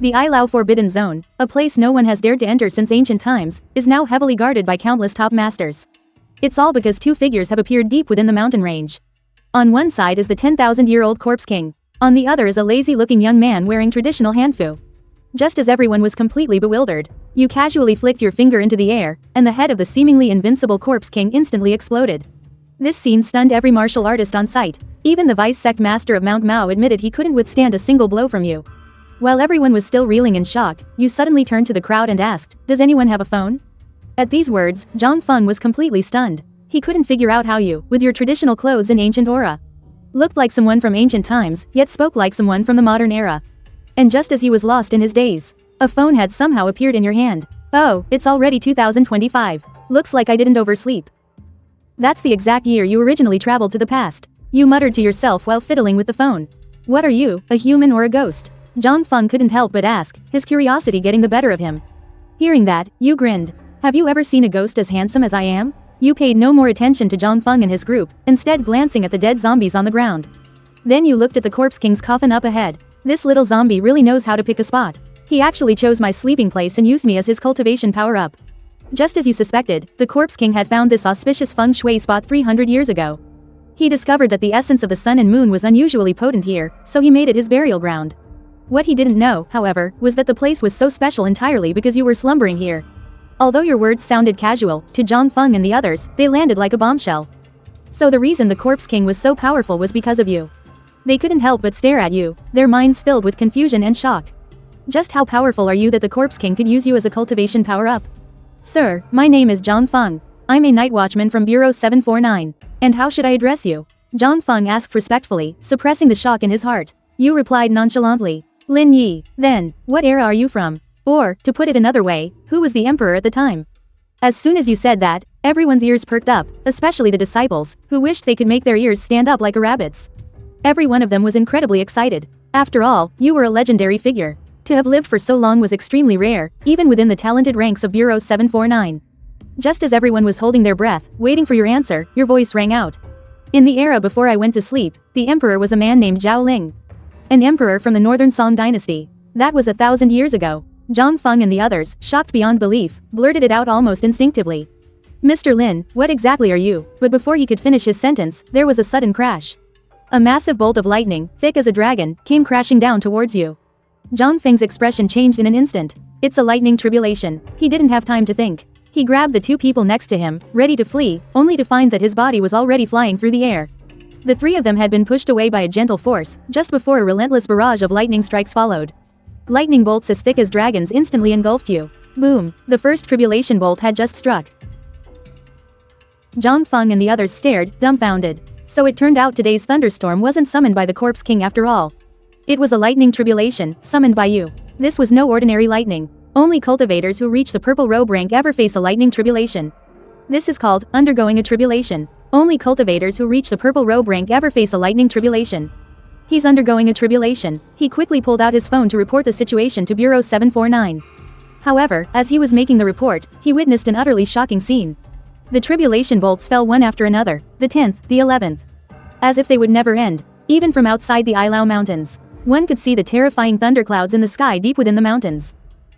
The Ailao Forbidden Zone, a place no one has dared to enter since ancient times, is now heavily guarded by countless top masters. It's all because two figures have appeared deep within the mountain range. On one side is the 10,000-year-old corpse king. On the other is a lazy-looking young man wearing traditional hanfu. Just as everyone was completely bewildered, you casually flicked your finger into the air, and the head of the seemingly invincible corpse king instantly exploded. This scene stunned every martial artist on site. Even the vice-sect master of Mount Mao admitted he couldn't withstand a single blow from you. While everyone was still reeling in shock, you suddenly turned to the crowd and asked, "Does anyone have a phone?" At these words, Zhang Feng was completely stunned. He couldn't figure out how you, with your traditional clothes and ancient aura, looked like someone from ancient times, yet spoke like someone from the modern era. And just as he was lost in his daze, a phone had somehow appeared in your hand. "Oh, it's already 2025. Looks like I didn't oversleep." That's the exact year you originally traveled to the past. You muttered to yourself while fiddling with the phone. "What are you, a human or a ghost?" Zhang Feng couldn't help but ask, his curiosity getting the better of him. Hearing that, you grinned. "Have you ever seen a ghost as handsome as I am?" You paid no more attention to Zhang Feng and his group, instead glancing at the dead zombies on the ground. Then you looked at the corpse king's coffin up ahead. "This little zombie really knows how to pick a spot. He actually chose my sleeping place and used me as his cultivation power-up." Just as you suspected, the corpse king had found this auspicious feng shui spot 300 years ago. He discovered that the essence of the sun and moon was unusually potent here, so he made it his burial ground. What he didn't know, however, was that the place was so special entirely because you were slumbering here. Although your words sounded casual, to Zhang Feng and the others, they landed like a bombshell. So the reason the corpse king was so powerful was because of you. They couldn't help but stare at you, their minds filled with confusion and shock. Just how powerful are you that the corpse king could use you as a cultivation power-up? "Sir, my name is Zhang Feng. I'm a night watchman from Bureau 749. And how should I address you?" Zhang Feng asked respectfully, suppressing the shock in his heart. You replied nonchalantly, "Lin Yi." "Then, what era are you from? Or, to put it another way, who was the emperor at the time?" As soon as you said that, everyone's ears perked up, especially the disciples, who wished they could make their ears stand up like a rabbit's. Every one of them was incredibly excited. After all, you were a legendary figure. To have lived for so long was extremely rare, even within the talented ranks of Bureau 749. Just as everyone was holding their breath, waiting for your answer, your voice rang out. "In the era before I went to sleep, the emperor was a man named Zhao Ling. An emperor from the Northern Song dynasty. That was 1,000 years ago." Zhang Feng and the others, shocked beyond belief, blurted it out almost instinctively. "Mr. Lin, what exactly are you?" But before he could finish his sentence, there was a sudden crash. A massive bolt of lightning, thick as a dragon, came crashing down towards you. Zhang Feng's expression changed in an instant. "It's a lightning tribulation." He didn't have time to think. He grabbed the two people next to him, ready to flee, only to find that his body was already flying through the air. The three of them had been pushed away by a gentle force, just before a relentless barrage of lightning strikes followed. Lightning bolts as thick as dragons instantly engulfed you. Boom! The first tribulation bolt had just struck. Zhang Feng and the others stared, dumbfounded. So it turned out today's thunderstorm wasn't summoned by the corpse king after all. It was a lightning tribulation, summoned by you. This was no ordinary lightning. Only cultivators who reach the purple robe rank ever face a lightning tribulation. This is called undergoing a tribulation. Only cultivators who reach the purple robe rank ever face a lightning tribulation. He's undergoing a tribulation. He quickly pulled out his phone to report the situation to Bureau 749. However, as he was making the report, he witnessed an utterly shocking scene. The tribulation bolts fell one after another, the 10th, the 11th. As if they would never end. Even from outside the Ailao mountains, one could see the terrifying thunderclouds in the sky deep within the mountains.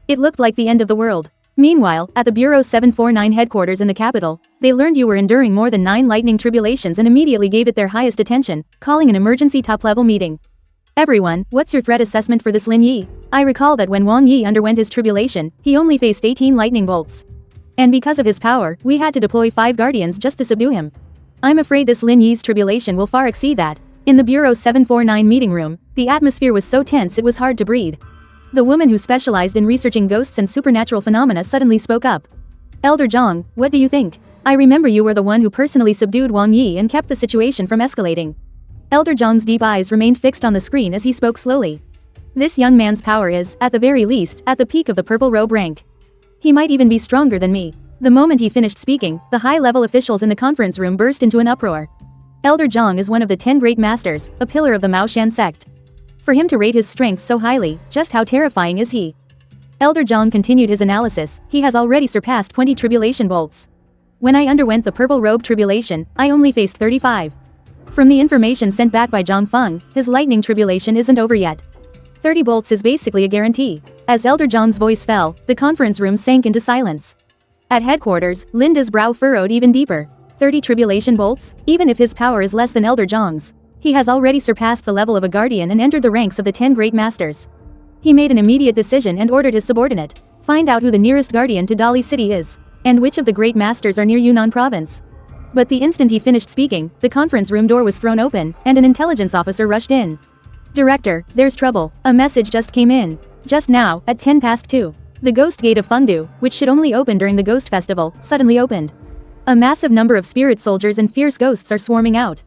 It looked like the end of the world. Meanwhile, at the Bureau 749 headquarters in the capital, they learned you were enduring more than 9 lightning tribulations and immediately gave it their highest attention, calling an emergency top-level meeting. "Everyone, what's your threat assessment for this Lin Yi? I recall that when Wang Yi underwent his tribulation, he only faced 18 lightning bolts. And because of his power, we had to deploy 5 guardians just to subdue him. I'm afraid this Lin Yi's tribulation will far exceed that." In the Bureau 749 meeting room, the atmosphere was so tense it was hard to breathe. The woman who specialized in researching ghosts and supernatural phenomena suddenly spoke up. "Elder Zhang, what do you think? I remember you were the one who personally subdued Wang Yi and kept the situation from escalating." Elder Zhang's deep eyes remained fixed on the screen as he spoke slowly. "This young man's power is, at the very least, at the peak of the purple robe rank. He might even be stronger than me." The moment he finished speaking, the high-level officials in the conference room burst into an uproar. Elder Zhang is one of the 10 great masters, a pillar of the Maoshan sect. For him to rate his strength so highly, just how terrifying is he? Elder Zhang continued his analysis. He has already surpassed 20 tribulation bolts. When I underwent the purple robe tribulation, I only faced 35. From the information sent back by Zhang Feng, his lightning tribulation isn't over yet. 30 bolts is basically a guarantee. As Elder Zhang's voice fell, the conference room sank into silence. At headquarters, Linda's brow furrowed even deeper. 30 tribulation bolts? Even if his power is less than Elder Zhang's, he has already surpassed the level of a guardian and entered the ranks of the 10 great masters. He made an immediate decision and ordered his subordinate. Find out who the nearest guardian to Dali City is, and which of the great masters are near Yunnan province. But the instant he finished speaking, the conference room door was thrown open, and an intelligence officer rushed in. Director, there's trouble. A message just came in. Just now, at 2:10. The Ghost Gate of Fengdu, which should only open during the Ghost Festival, suddenly opened. A massive number of spirit soldiers and fierce ghosts are swarming out.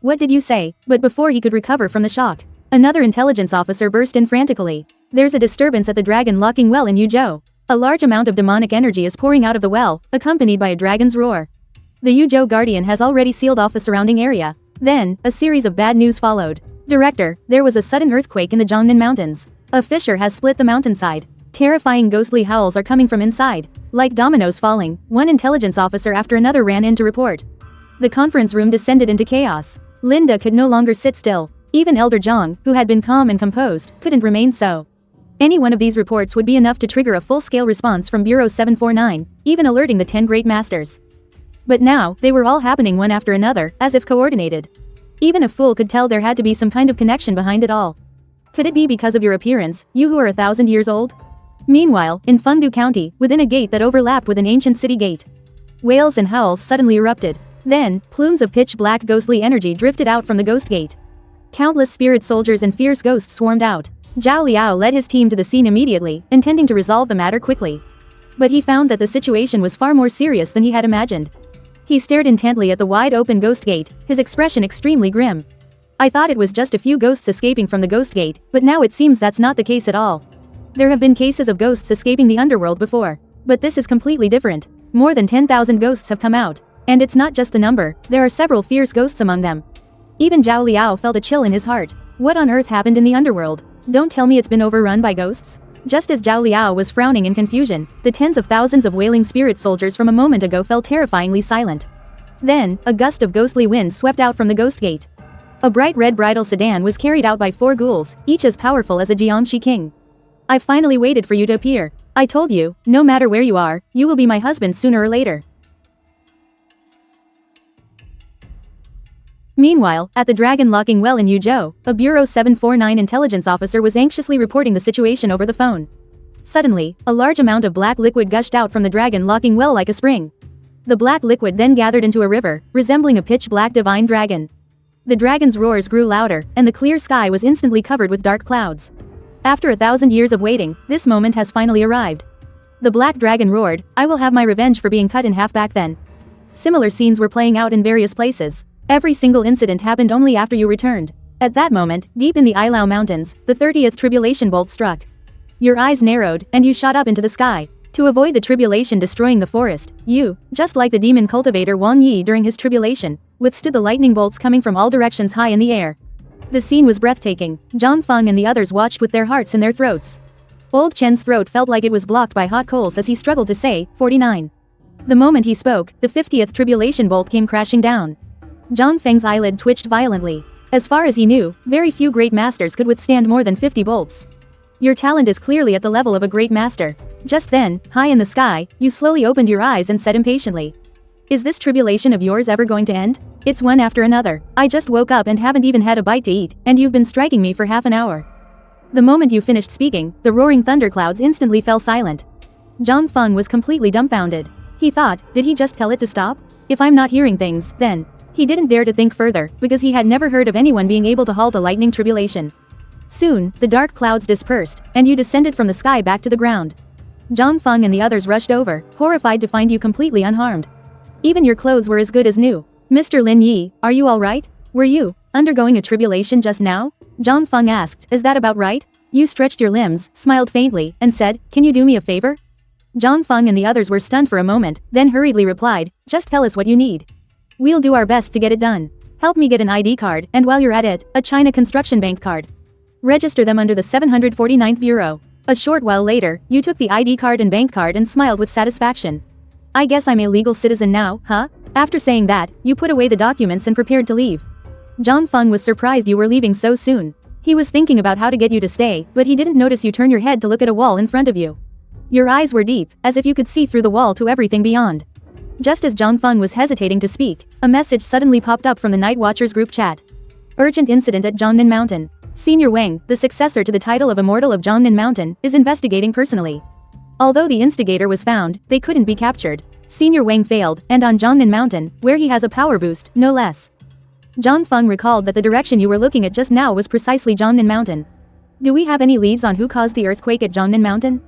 What did you say? But before he could recover from the shock, another intelligence officer burst in frantically. There's a disturbance at the dragon locking well in Yuzhou. A large amount of demonic energy is pouring out of the well, accompanied by a dragon's roar. The Yuzhou Guardian has already sealed off the surrounding area. Then, a series of bad news followed. Director, there was a sudden earthquake in the Zhongnan Mountains. A fissure has split the mountainside. Terrifying ghostly howls are coming from inside. Like dominoes falling, one intelligence officer after another ran in to report. The conference room descended into chaos. Linda could no longer sit still. Even Elder Zhang, who had been calm and composed, couldn't remain so. Any one of these reports would be enough to trigger a full-scale response from Bureau 749, even alerting the 10 great masters. But now, they were all happening one after another, as if coordinated. Even a fool could tell there had to be some kind of connection behind it all. Could it be because of your appearance, you who are 1,000 years old? Meanwhile, in Fengdu County, within a gate that overlapped with an ancient city gate, wails and howls suddenly erupted. Then, plumes of pitch-black ghostly energy drifted out from the ghost gate. Countless spirit soldiers and fierce ghosts swarmed out. Zhao Liao led his team to the scene immediately, intending to resolve the matter quickly. But he found that the situation was far more serious than he had imagined. He stared intently at the wide-open ghost gate, his expression extremely grim. I thought it was just a few ghosts escaping from the ghost gate, but now it seems that's not the case at all. There have been cases of ghosts escaping the underworld before. But this is completely different. More than 10,000 ghosts have come out. And it's not just the number, there are several fierce ghosts among them. Even Zhao Liao felt a chill in his heart. What on earth happened in the underworld? Don't tell me it's been overrun by ghosts? Just as Zhao Liao was frowning in confusion, the tens of thousands of wailing spirit soldiers from a moment ago fell terrifyingly silent. Then, a gust of ghostly wind swept out from the ghost gate. A bright red bridal sedan was carried out by 4 ghouls, each as powerful as a Jiangxi king. I finally waited for you to appear. I told you, no matter where you are, you will be my husband sooner or later. Meanwhile, at the dragon locking well in Yuzhou, a Bureau 749 intelligence officer was anxiously reporting the situation over the phone. Suddenly, a large amount of black liquid gushed out from the dragon locking well like a spring. The black liquid then gathered into a river, resembling a pitch-black divine dragon. The dragon's roars grew louder, and the clear sky was instantly covered with dark clouds. After 1,000 years of waiting, this moment has finally arrived. The black dragon roared, "I will have my revenge for being cut in half back then." Similar scenes were playing out in various places. Every single incident happened only after you returned. At that moment, deep in the Ailao mountains, the 30th tribulation bolt struck. Your eyes narrowed, and you shot up into the sky. To avoid the tribulation destroying the forest, you, just like the demon cultivator Wang Yi during his tribulation, withstood the lightning bolts coming from all directions high in the air. The scene was breathtaking. Zhang Feng and the others watched with their hearts in their throats. Old Chen's throat felt like it was blocked by hot coals as he struggled to say, 49. The moment he spoke, the 50th tribulation bolt came crashing down. Zhang Feng's eyelid twitched violently. As far as he knew, very few great masters could withstand more than 50 bolts. Your talent is clearly at the level of a great master. Just then, high in the sky, you slowly opened your eyes and said impatiently, "Is this tribulation of yours ever going to end? It's one after another. I just woke up and haven't even had a bite to eat, and you've been striking me for half an hour." The moment you finished speaking, the roaring thunderclouds instantly fell silent. Zhang Feng was completely dumbfounded. He thought, did he just tell it to stop? If I'm not hearing things, then... He didn't dare to think further, because he had never heard of anyone being able to halt a lightning tribulation. Soon, the dark clouds dispersed, and you descended from the sky back to the ground. Zhang Feng and the others rushed over, horrified to find you completely unharmed. Even your clothes were as good as new. Mr. Lin Yi, are you alright? Were you undergoing a tribulation just now? Zhang Feng asked, is that about right? You stretched your limbs, smiled faintly, and said, can you do me a favor? Zhang Feng and the others were stunned for a moment, then hurriedly replied, just tell us what you need. We'll do our best to get it done. Help me get an ID card, and while you're at it, a China Construction Bank card. Register them under the 749th Bureau. A short while later, you took the ID card and bank card and smiled with satisfaction. I guess I'm a legal citizen now, huh? After saying that, you put away the documents and prepared to leave. Zhang Feng was surprised you were leaving so soon. He was thinking about how to get you to stay, but he didn't notice you turn your head to look at a wall in front of you. Your eyes were deep, as if you could see through the wall to everything beyond. Just as Zhang Feng was hesitating to speak, a message suddenly popped up from the Night Watchers group chat. Urgent incident at Zhongnan Mountain. Senior Wang, the successor to the title of Immortal of Zhongnan Mountain, is investigating personally. Although the instigator was found, they couldn't be captured. Senior Wang failed, and on Zhongnan Mountain, where he has a power boost, no less. Zhang Feng recalled that the direction you were looking at just now was precisely Zhongnan Mountain. Do we have any leads on who caused the earthquake at Zhongnan Mountain?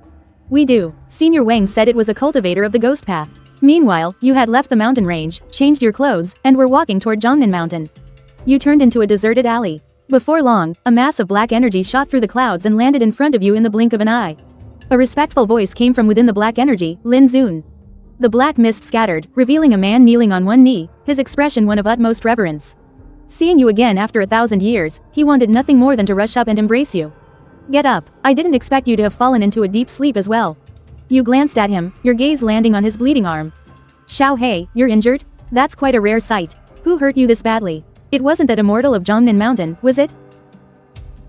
We do. Senior Wang said it was a cultivator of the ghost path. Meanwhile, you had left the mountain range, changed your clothes, and were walking toward Zhongnan Mountain. You turned into a deserted alley. Before long, a mass of black energy shot through the clouds and landed in front of you in the blink of an eye. A respectful voice came from within the black energy, Lin Zun. The black mist scattered, revealing a man kneeling on one knee, his expression one of utmost reverence. Seeing you again after 1,000 years, he wanted nothing more than to rush up and embrace you. Get up, I didn't expect you to have fallen into a deep sleep as well. You glanced at him, your gaze landing on his bleeding arm. Xiao Hei, you're injured? That's quite a rare sight. Who hurt you this badly? It wasn't that Immortal of Zhongnan Mountain, was it?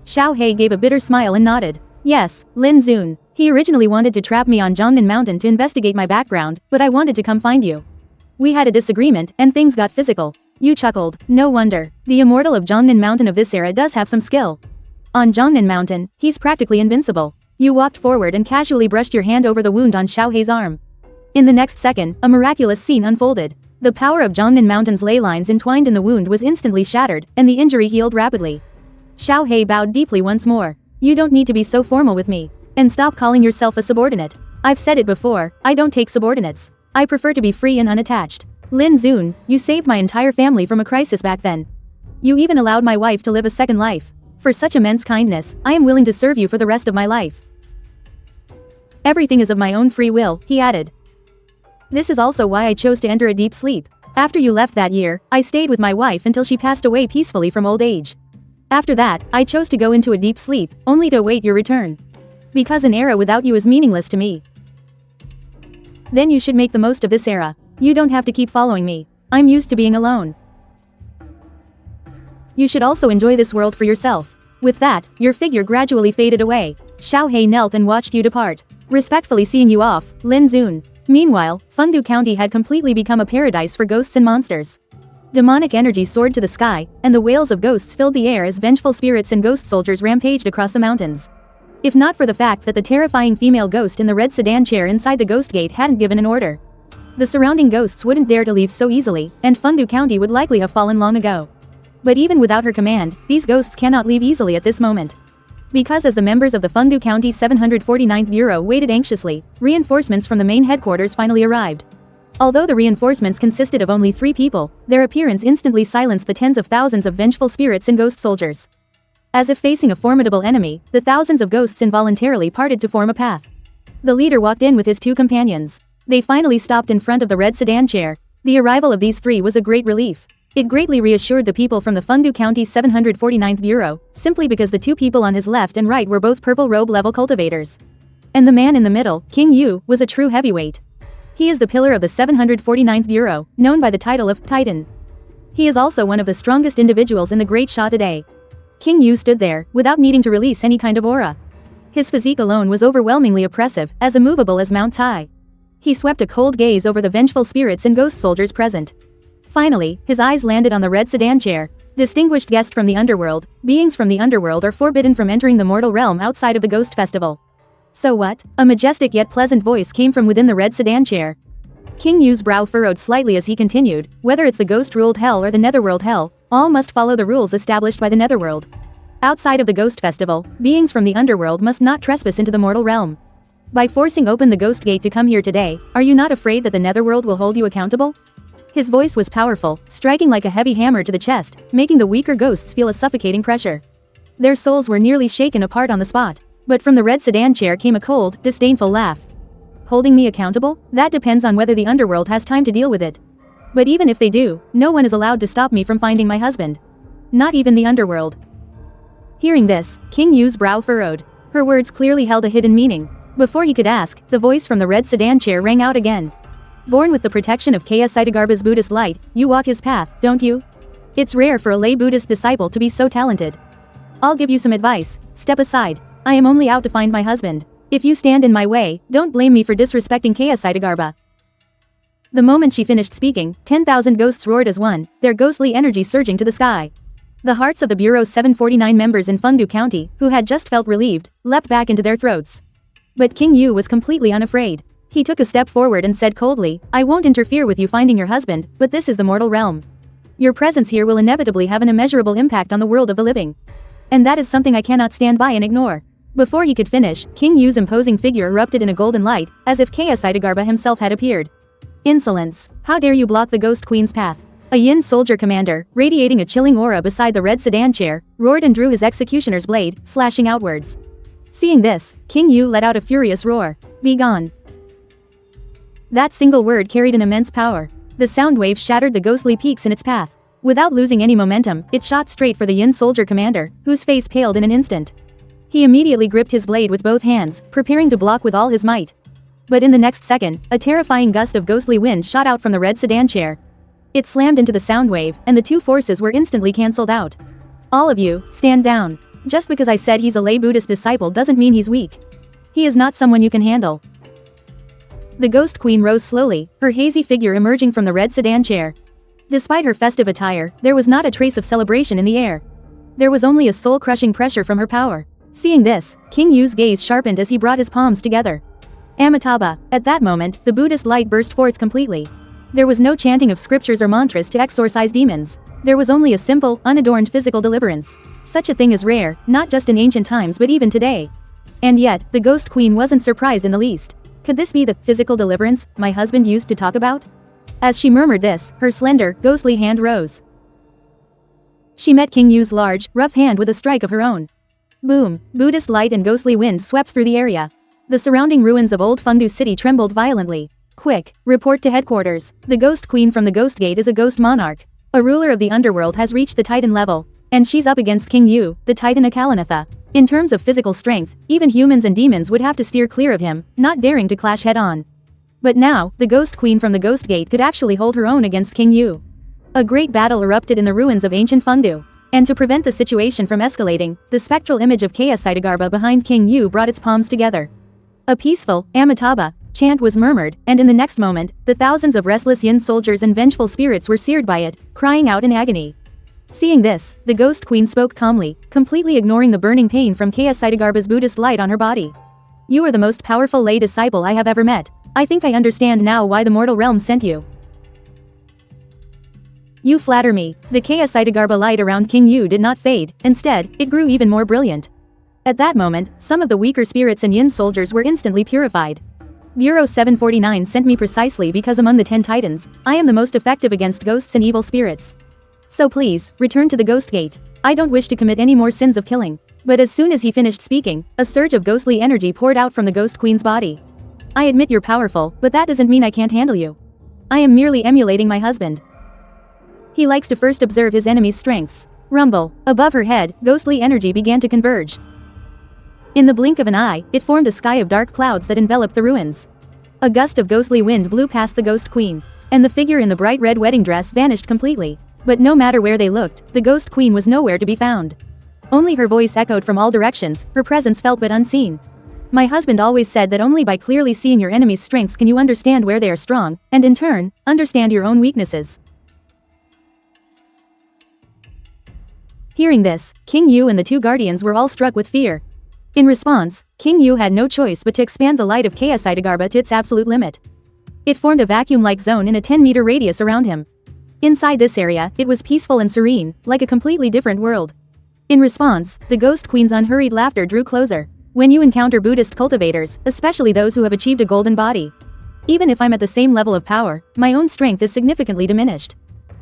Xiao Hei gave a bitter smile and nodded. Yes, Lin Zun. He originally wanted to trap me on Zhongnan Mountain to investigate my background, but I wanted to come find you. We had a disagreement, and things got physical. You chuckled. No wonder. The Immortal of Zhongnan Mountain of this era does have some skill. On Zhongnan Mountain, he's practically invincible. You walked forward and casually brushed your hand over the wound on Xiao Hei's arm. In the next second, a miraculous scene unfolded. The power of Zhongnan Mountain's ley lines entwined in the wound was instantly shattered, and the injury healed rapidly. Xiao Hei bowed deeply once more. You don't need to be so formal with me. And stop calling yourself a subordinate. I've said it before, I don't take subordinates. I prefer to be free and unattached. Lin Zun, you saved my entire family from a crisis back then. You even allowed my wife to live a second life. For such immense kindness, I am willing to serve you for the rest of my life. Everything is of my own free will, he added. This is also why I chose to enter a deep sleep. After you left that year, I stayed with my wife until she passed away peacefully from old age. After that, I chose to go into a deep sleep, only to await your return. Because an era without you is meaningless to me. Then you should make the most of this era. You don't have to keep following me. I'm used to being alone. You should also enjoy this world for yourself. With that, your figure gradually faded away. Xiao Hei knelt and watched you depart. Respectfully seeing you off, Lin Zun. Meanwhile, Fengdu County had completely become a paradise for ghosts and monsters. Demonic energy soared to the sky, and the wails of ghosts filled the air as vengeful spirits and ghost soldiers rampaged across the mountains. If not for the fact that the terrifying female ghost in the red sedan chair inside the ghost gate hadn't given an order, the surrounding ghosts wouldn't dare to leave so easily, and Fengdu County would likely have fallen long ago. But even without her command, these ghosts cannot leave easily at this moment. Because as the members of the Fengdu County 749th Bureau waited anxiously, reinforcements from the main headquarters finally arrived. Although the reinforcements consisted of only 3 people, their appearance instantly silenced the tens of thousands of vengeful spirits and ghost soldiers. As if facing a formidable enemy, the thousands of ghosts involuntarily parted to form a path. The leader walked in with his 2 companions. They finally stopped in front of the red sedan chair. The arrival of these 3 was a great relief. It greatly reassured the people from the Fengdu County 749th Bureau, simply because the 2 people on his left and right were both purple robe level cultivators. And the man in the middle, King Yu, was a true heavyweight. He is the pillar of the 749th Bureau, known by the title of Titan. He is also one of the strongest individuals in the Great Sha today. King Yu stood there, without needing to release any kind of aura. His physique alone was overwhelmingly oppressive, as immovable as Mount Tai. He swept a cold gaze over the vengeful spirits and ghost soldiers present. Finally, his eyes landed on the red sedan chair. Distinguished guest from the underworld, beings from the underworld are forbidden from entering the mortal realm outside of the ghost festival. So what? A majestic yet pleasant voice came from within the red sedan chair. King Yu's brow furrowed slightly as he continued, whether it's the ghost-ruled hell or the netherworld hell, all must follow the rules established by the netherworld. Outside of the ghost festival, beings from the underworld must not trespass into the mortal realm. By forcing open the ghost gate to come here today, are you not afraid that the netherworld will hold you accountable? His voice was powerful, striking like a heavy hammer to the chest, making the weaker ghosts feel a suffocating pressure. Their souls were nearly shaken apart on the spot. But from the red sedan chair came a cold, disdainful laugh. Holding me accountable? That depends on whether the underworld has time to deal with it. But even if they do, no one is allowed to stop me from finding my husband. Not even the underworld. Hearing this, King Yu's brow furrowed. Her words clearly held a hidden meaning. Before he could ask, the voice from the red sedan chair rang out again. Born with the protection of Kaya Saitagarba's Buddhist light, you walk his path, don't you? It's rare for a lay Buddhist disciple to be so talented. I'll give you some advice. Step aside. I am only out to find my husband. If you stand in my way, don't blame me for disrespecting Kayasaidagarba. The moment she finished speaking, 10,000 ghosts roared as one, their ghostly energy surging to the sky. The hearts of the Bureau's 749 members in Fundu County, who had just felt relieved, leapt back into their throats. But King Yu was completely unafraid. He took a step forward and said coldly, I won't interfere with you finding your husband, but this is the mortal realm. Your presence here will inevitably have an immeasurable impact on the world of the living. And that is something I cannot stand by and ignore. Before he could finish, King Yu's imposing figure erupted in a golden light, as if Kayasaidagarba himself had appeared. Insolence! How dare you block the Ghost Queen's path? A Yin soldier commander, radiating a chilling aura beside the red sedan chair, roared and drew his executioner's blade, slashing outwards. Seeing this, King Yu let out a furious roar. Be gone. That single word carried an immense power. The sound wave shattered the ghostly peaks in its path. Without losing any momentum, it shot straight for the Yin soldier commander, whose face paled in an instant. He immediately gripped his blade with both hands, preparing to block with all his might. But in the next second, a terrifying gust of ghostly wind shot out from the red sedan chair. It slammed into the sound wave, and the two forces were instantly cancelled out. All of you, stand down. Just because I said he's a lay Buddhist disciple doesn't mean he's weak. He is not someone you can handle. The Ghost Queen rose slowly, her hazy figure emerging from the red sedan chair. Despite her festive attire, there was not a trace of celebration in the air. There was only a soul-crushing pressure from her power. Seeing this, King Yu's gaze sharpened as he brought his palms together. Amitabha. At that moment, the Buddhist light burst forth completely. There was no chanting of scriptures or mantras to exorcise demons. There was only a simple, unadorned physical deliverance. Such a thing is rare, not just in ancient times but even today. And yet, the Ghost Queen wasn't surprised in the least. Could this be the physical deliverance my husband used to talk about? As she murmured this, her slender, ghostly hand rose. She met King Yu's large, rough hand with a strike of her own. Boom! Buddhist light and ghostly wind swept through the area. The surrounding ruins of Old Fundu City trembled violently. Quick! Report to headquarters. The Ghost Queen from the Ghost Gate is a ghost monarch. A ruler of the underworld has reached the Titan level. And she's up against King Yu, the Titan Akalanatha. In terms of physical strength, even humans and demons would have to steer clear of him, not daring to clash head-on. But now, the Ghost Queen from the Ghost Gate could actually hold her own against King Yu. A great battle erupted in the ruins of ancient Fundu. And to prevent the situation from escalating, the spectral image of Kayasaidagarba behind King Yu brought its palms together. A peaceful, Amitabha, chant was murmured, and in the next moment, the thousands of restless Yin soldiers and vengeful spirits were seared by it, crying out in agony. Seeing this, the Ghost Queen spoke calmly, completely ignoring the burning pain from Kayasaidagarba's Buddhist light on her body. You are the most powerful lay disciple I have ever met. I think I understand now why the mortal realm sent you. You flatter me. The Kayasaidagarba light around King Yu did not fade, instead, it grew even more brilliant. At that moment, some of the weaker spirits and Yin soldiers were instantly purified. Bureau 749 sent me precisely because among the 10 titans, I am the most effective against ghosts and evil spirits. So please, return to the Ghost Gate. I don't wish to commit any more sins of killing. But as soon as he finished speaking, a surge of ghostly energy poured out from the Ghost Queen's body. I admit you're powerful, but that doesn't mean I can't handle you. I am merely emulating my husband. He likes to first observe his enemy's strengths. Rumble. Above her head, ghostly energy began to converge. In the blink of an eye, it formed a sky of dark clouds that enveloped the ruins. A gust of ghostly wind blew past the Ghost Queen, and the figure in the bright red wedding dress vanished completely. But no matter where they looked, the Ghost Queen was nowhere to be found. Only her voice echoed from all directions, her presence felt but unseen. My husband always said that only by clearly seeing your enemy's strengths can you understand where they are strong, and in turn, understand your own weaknesses. Hearing this, King Yu and the two guardians were all struck with fear. In response, King Yu had no choice but to expand the light of Kayasaidagarba to its absolute limit. It formed a vacuum-like zone in a 10-meter radius around him. Inside this area, it was peaceful and serene, like a completely different world. In response, the Ghost Queen's unhurried laughter drew closer. When you encounter Buddhist cultivators, especially those who have achieved a golden body, even if I'm at the same level of power, my own strength is significantly diminished.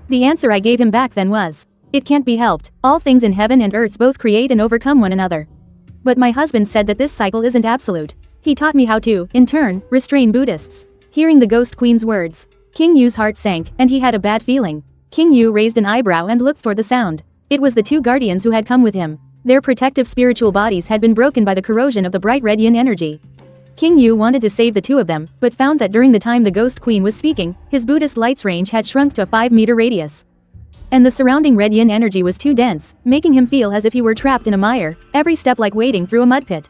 The answer I gave him back then was, it can't be helped, all things in heaven and earth both create and overcome one another. But my husband said that this cycle isn't absolute. He taught me how to, in turn, restrain Buddhists. Hearing the Ghost Queen's words, King Yu's heart sank, and he had a bad feeling. King Yu raised an eyebrow and looked toward the sound. It was the two guardians who had come with him. Their protective spiritual bodies had been broken by the corrosion of the bright red yin energy. King Yu wanted to save the two of them, but found that during the time the Ghost Queen was speaking, his Buddhist light's range had shrunk to a 5-meter radius. And the surrounding red yin energy was too dense, making him feel as if he were trapped in a mire, every step like wading through a mud pit.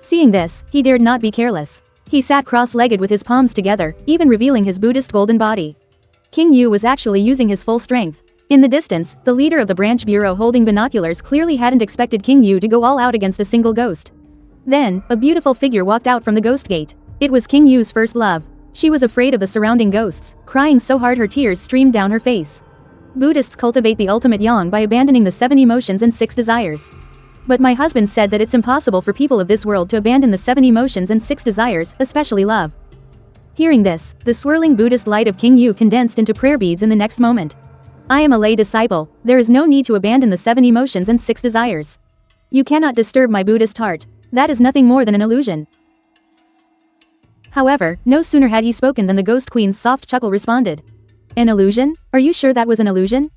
Seeing this, he dared not be careless. He sat cross-legged with his palms together, even revealing his Buddhist golden body. King Yu was actually using his full strength. In the distance, the leader of the branch bureau holding binoculars clearly hadn't expected King Yu to go all out against a single ghost. Then, a beautiful figure walked out from the ghost gate. It was King Yu's first love. She was afraid of the surrounding ghosts, crying so hard her tears streamed down her face. Buddhists cultivate the ultimate yang by abandoning the 7 emotions and 6 desires. But my husband said that it's impossible for people of this world to abandon the 7 emotions and 6 desires, especially love. Hearing this, the swirling Buddhist light of King Yu condensed into prayer beads in the next moment. I am a lay disciple, there is no need to abandon the 7 emotions and 6 desires. You cannot disturb my Buddhist heart. That is nothing more than an illusion. However, no sooner had he spoken than the Ghost Queen's soft chuckle responded. An illusion? Are you sure that was an illusion?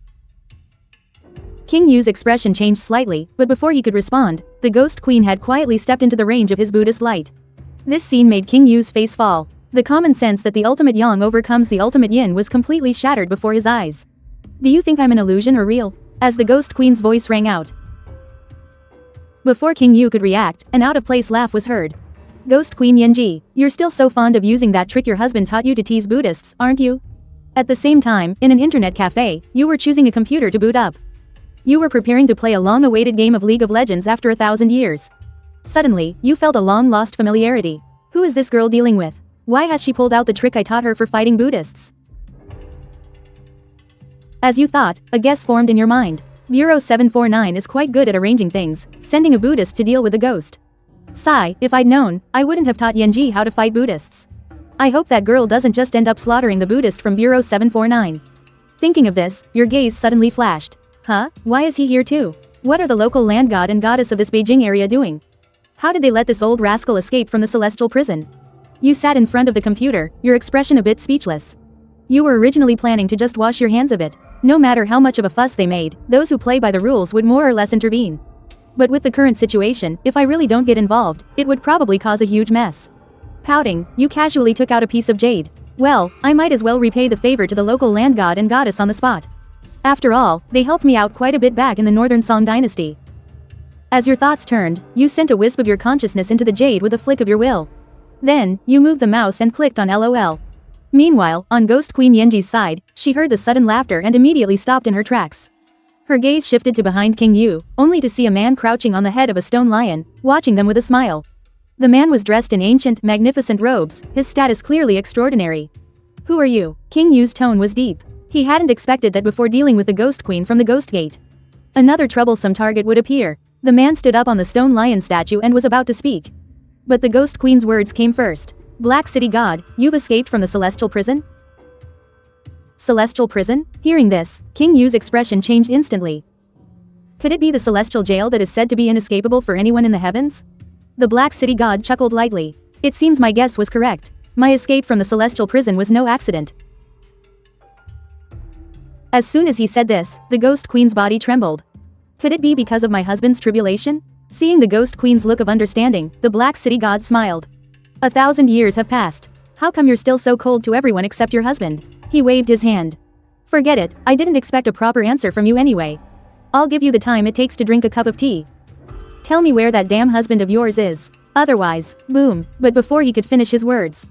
King Yu's expression changed slightly, but before he could respond, the Ghost Queen had quietly stepped into the range of his Buddhist light. This scene made King Yu's face fall. The common sense that the ultimate yang overcomes the ultimate yin was completely shattered before his eyes. Do you think I'm an illusion or real? As the Ghost Queen's voice rang out. Before King Yu could react, an out-of-place laugh was heard. Ghost Queen Yanji, you're still so fond of using that trick your husband taught you to tease Buddhists, aren't you? At the same time, in an internet cafe, you were choosing a computer to boot up. You were preparing to play a long-awaited game of League of Legends after 1,000 years. Suddenly, you felt a long-lost familiarity. Who is this girl dealing with? Why has she pulled out the trick I taught her for fighting Buddhists? As you thought, a guess formed in your mind. Bureau 749 is quite good at arranging things, sending a Buddhist to deal with a ghost. Sigh, if I'd known, I wouldn't have taught Yanji how to fight Buddhists. I hope that girl doesn't just end up slaughtering the Buddhist from Bureau 749. Thinking of this, your gaze suddenly flashed. Huh? Why is he here too? What are the local land god and goddess of this Beijing area doing? How did they let this old rascal escape from the celestial prison? You sat in front of the computer, your expression a bit speechless. You were originally planning to just wash your hands of it. No matter how much of a fuss they made, those who play by the rules would more or less intervene. But with the current situation, if I really don't get involved, it would probably cause a huge mess. Pouting, you casually took out a piece of jade. Well, I might as well repay the favor to the local land god and goddess on the spot. After all, they helped me out quite a bit back in the Northern Song dynasty. As your thoughts turned, you sent a wisp of your consciousness into the jade with a flick of your will. Then, you moved the mouse and clicked on LOL. Meanwhile, on Ghost Queen Yenji's side, she heard the sudden laughter and immediately stopped in her tracks. Her gaze shifted to behind King Yu, only to see a man crouching on the head of a stone lion, watching them with a smile. The man was dressed in ancient, magnificent robes, his status clearly extraordinary. Who are you? King Yu's tone was deep. He hadn't expected that before dealing with the Ghost Queen from the Ghost Gate. Another troublesome target would appear. The man stood up on the stone lion statue and was about to speak. But the Ghost Queen's words came first. Black City God, you've escaped from the celestial prison? Celestial prison? Hearing this, King Yu's expression changed instantly. Could it be the celestial jail that is said to be inescapable for anyone in the heavens? The Black City God chuckled lightly. It seems my guess was correct. My escape from the celestial prison was no accident. As soon as he said this, the Ghost Queen's body trembled. Could it be because of my husband's tribulation? Seeing the Ghost Queen's look of understanding, the Black City God smiled. 1,000 years have passed. How come you're still so cold to everyone except your husband? He waved his hand. Forget it, I didn't expect a proper answer from you anyway. I'll give you the time it takes to drink a cup of tea. Tell me where that damn husband of yours is. Otherwise, boom, but before he could finish his words,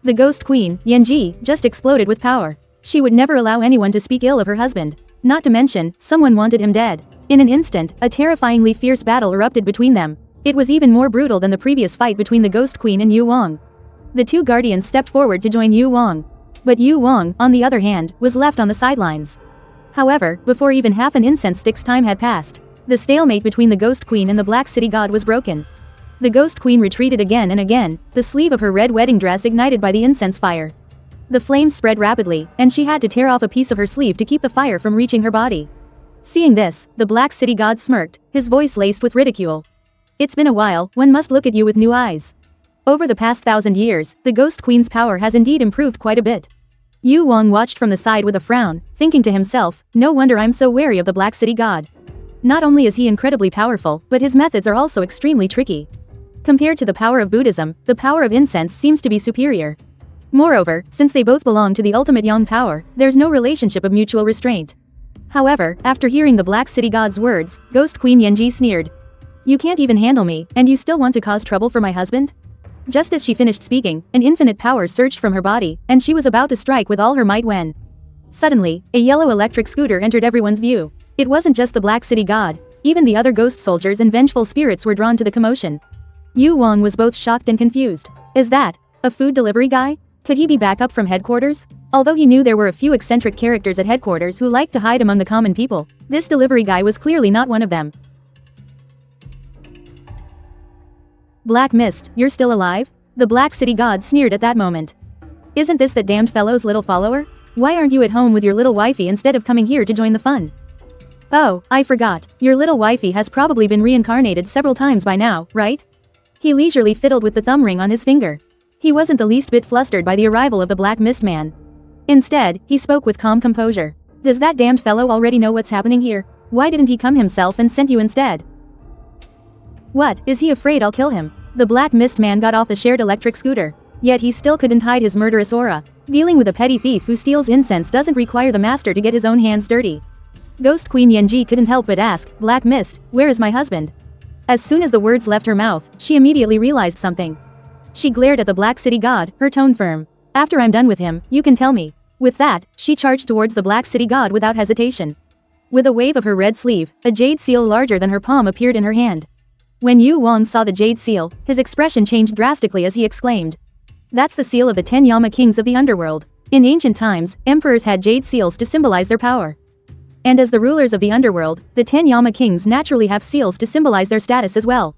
the Ghost Queen, Yanji, just exploded with power. She would never allow anyone to speak ill of her husband. Not to mention, someone wanted him dead. In an instant, a terrifyingly fierce battle erupted between them. It was even more brutal than the previous fight between the Ghost Queen and Yu Wang. The two guardians stepped forward to join Yu Wang. But Yu Wang, on the other hand, was left on the sidelines. However, before even half an incense stick's time had passed, the stalemate between the Ghost Queen and the Black City God was broken. The Ghost Queen retreated again and again, the sleeve of her red wedding dress ignited by the incense fire. The flames spread rapidly, and she had to tear off a piece of her sleeve to keep the fire from reaching her body. Seeing this, the Black City God smirked, his voice laced with ridicule. It's been a while, one must look at you with new eyes. Over the past 1,000 years, the Ghost Queen's power has indeed improved quite a bit. Yu Wang watched from the side with a frown, thinking to himself, no wonder I'm so wary of the Black City God. Not only is he incredibly powerful, but his methods are also extremely tricky. Compared to the power of Buddhism, the power of incense seems to be superior. Moreover, since they both belong to the ultimate yang power, there's no relationship of mutual restraint. However, after hearing the Black City God's words, Ghost Queen Yenji sneered. You can't even handle me, and you still want to cause trouble for my husband? Just as she finished speaking, an infinite power surged from her body, and she was about to strike with all her might when suddenly, a yellow electric scooter entered everyone's view. It wasn't just the Black City God, even the other ghost soldiers and vengeful spirits were drawn to the commotion. Yu Wang was both shocked and confused. Is that a food delivery guy? Could he be back up from headquarters? Although he knew there were a few eccentric characters at headquarters who liked to hide among the common people, this delivery guy was clearly not one of them. Black Mist, you're still alive? The Black City God sneered at that moment. Isn't this that damned fellow's little follower? Why aren't you at home with your little wifey instead of coming here to join the fun? Oh, I forgot. Your little wifey has probably been reincarnated several times by now, right? He leisurely fiddled with the thumb ring on his finger. He wasn't the least bit flustered by the arrival of the Black Mist Man. Instead, he spoke with calm composure. Does that damned fellow already know what's happening here? Why didn't he come himself and sent you instead? What, is he afraid I'll kill him? The Black Mist Man got off the shared electric scooter. Yet he still couldn't hide his murderous aura. Dealing with a petty thief who steals incense doesn't require the master to get his own hands dirty. Ghost Queen Yenji couldn't help but ask, Black Mist, where is my husband? As soon as the words left her mouth, she immediately realized something. She glared at the Black City God, her tone firm. After I'm done with him, you can tell me. With that, she charged towards the Black City God without hesitation. With a wave of her red sleeve, a jade seal larger than her palm appeared in her hand. When Yu Wang saw the jade seal, his expression changed drastically as he exclaimed. That's the seal of the 10 Yama kings of the underworld. In ancient times, emperors had jade seals to symbolize their power. And as the rulers of the underworld, the 10 Yama kings naturally have seals to symbolize their status as well.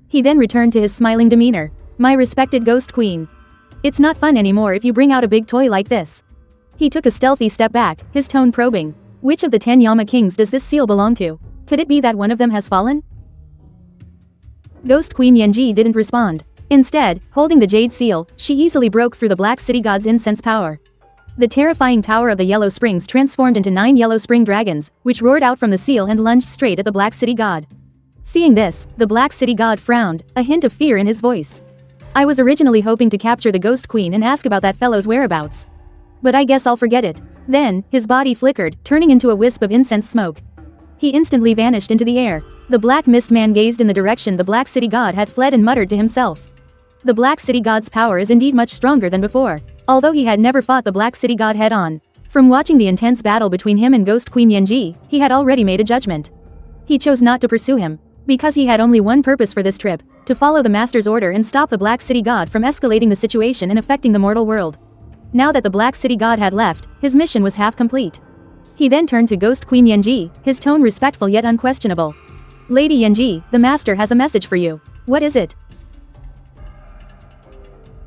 He then returned to his smiling demeanor. My respected Ghost Queen. It's not fun anymore if you bring out a big toy like this. He took a stealthy step back, his tone probing. Which of the 10 Yama kings does this seal belong to? Could it be that one of them has fallen? Ghost Queen Yenji didn't respond. Instead, holding the jade seal, she easily broke through the Black City God's incense power. The terrifying power of the Yellow Springs transformed into 9 yellow spring dragons, which roared out from the seal and lunged straight at the Black City God. Seeing this, the Black City God frowned, a hint of fear in his voice. I was originally hoping to capture the Ghost Queen and ask about that fellow's whereabouts. But I guess I'll forget it. Then, his body flickered, turning into a wisp of incense smoke. He instantly vanished into the air. The Black Mist Man gazed in the direction the Black City God had fled and muttered to himself. The Black City God's power is indeed much stronger than before, although he had never fought the Black City God head-on. From watching the intense battle between him and Ghost Queen Yenji, he had already made a judgment. He chose not to pursue him, because he had only one purpose for this trip, to follow the Master's order and stop the Black City God from escalating the situation and affecting the mortal world. Now that the Black City God had left, his mission was half complete. He then turned to Ghost Queen Yenji, his tone respectful yet unquestionable. Lady Yenji, the Master has a message for you. What is it?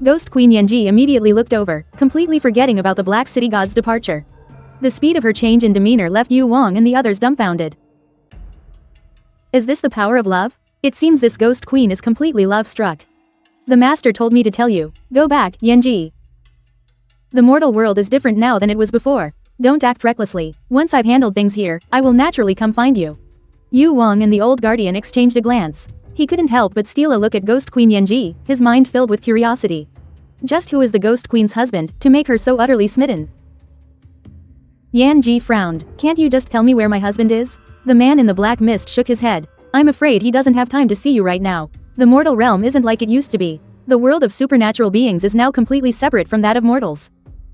Ghost Queen Yenji immediately looked over, completely forgetting about the Black City God's departure. The speed of her change in demeanor left Yu Wang and the others dumbfounded. Is this the power of love? It seems this Ghost Queen is completely love-struck. The Master told me to tell you, go back, Yenji. The mortal world is different now than it was before. Don't act recklessly. Once I've handled things here, I will naturally come find you. Yu Wang and the old guardian exchanged a glance. He couldn't help but steal a look at Ghost Queen Yenji, his mind filled with curiosity. Just who is the Ghost Queen's husband, to make her so utterly smitten? Yenji frowned. Can't you just tell me where my husband is? The man in the black mist shook his head. I'm afraid he doesn't have time to see you right now. The mortal realm isn't like it used to be. The world of supernatural beings is now completely separate from that of mortals.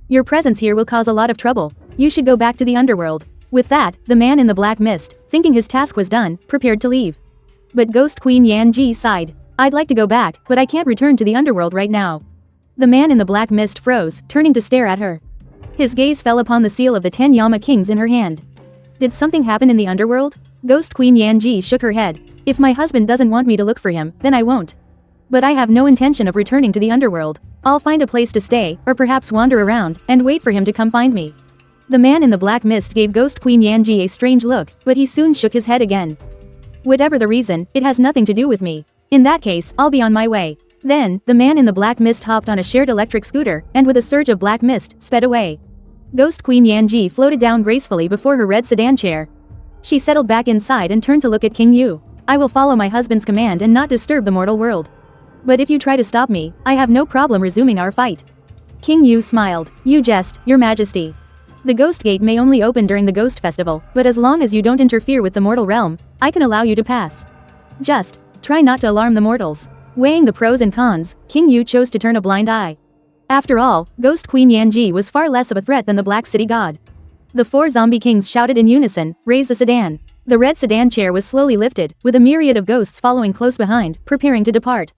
Your presence here will cause a lot of trouble. You should go back to the underworld. With that, the man in the black mist, thinking his task was done, prepared to leave. But Ghost Queen Yenji sighed. I'd like to go back, but I can't return to the underworld right now. The man in the black mist froze, turning to stare at her. His gaze fell upon the seal of the 10 Yama kings in her hand. Did something happen in the underworld? Ghost Queen Yenji shook her head. If my husband doesn't want me to look for him, then I won't. But I have no intention of returning to the underworld. I'll find a place to stay, or perhaps wander around, and wait for him to come find me. The man in the black mist gave Ghost Queen Yenji a strange look, but he soon shook his head again. Whatever the reason, it has nothing to do with me. In that case, I'll be on my way. Then, the man in the black mist hopped on a shared electric scooter, and with a surge of black mist, sped away. Ghost Queen Yenji floated down gracefully before her red sedan chair. She settled back inside and turned to look at King Yu. I will follow my husband's command and not disturb the mortal world. But if you try to stop me, I have no problem resuming our fight. King Yu smiled. You jest, your majesty. The Ghost Gate may only open during the Ghost Festival, but as long as you don't interfere with the mortal realm, I can allow you to pass. Just try not to alarm the mortals. Weighing the pros and cons, King Yu chose to turn a blind eye. After all, Ghost Queen Yanji was far less of a threat than the Black City God. The 4 zombie kings shouted in unison, "Raise the sedan." The red sedan chair was slowly lifted, with a myriad of ghosts following close behind, preparing to depart.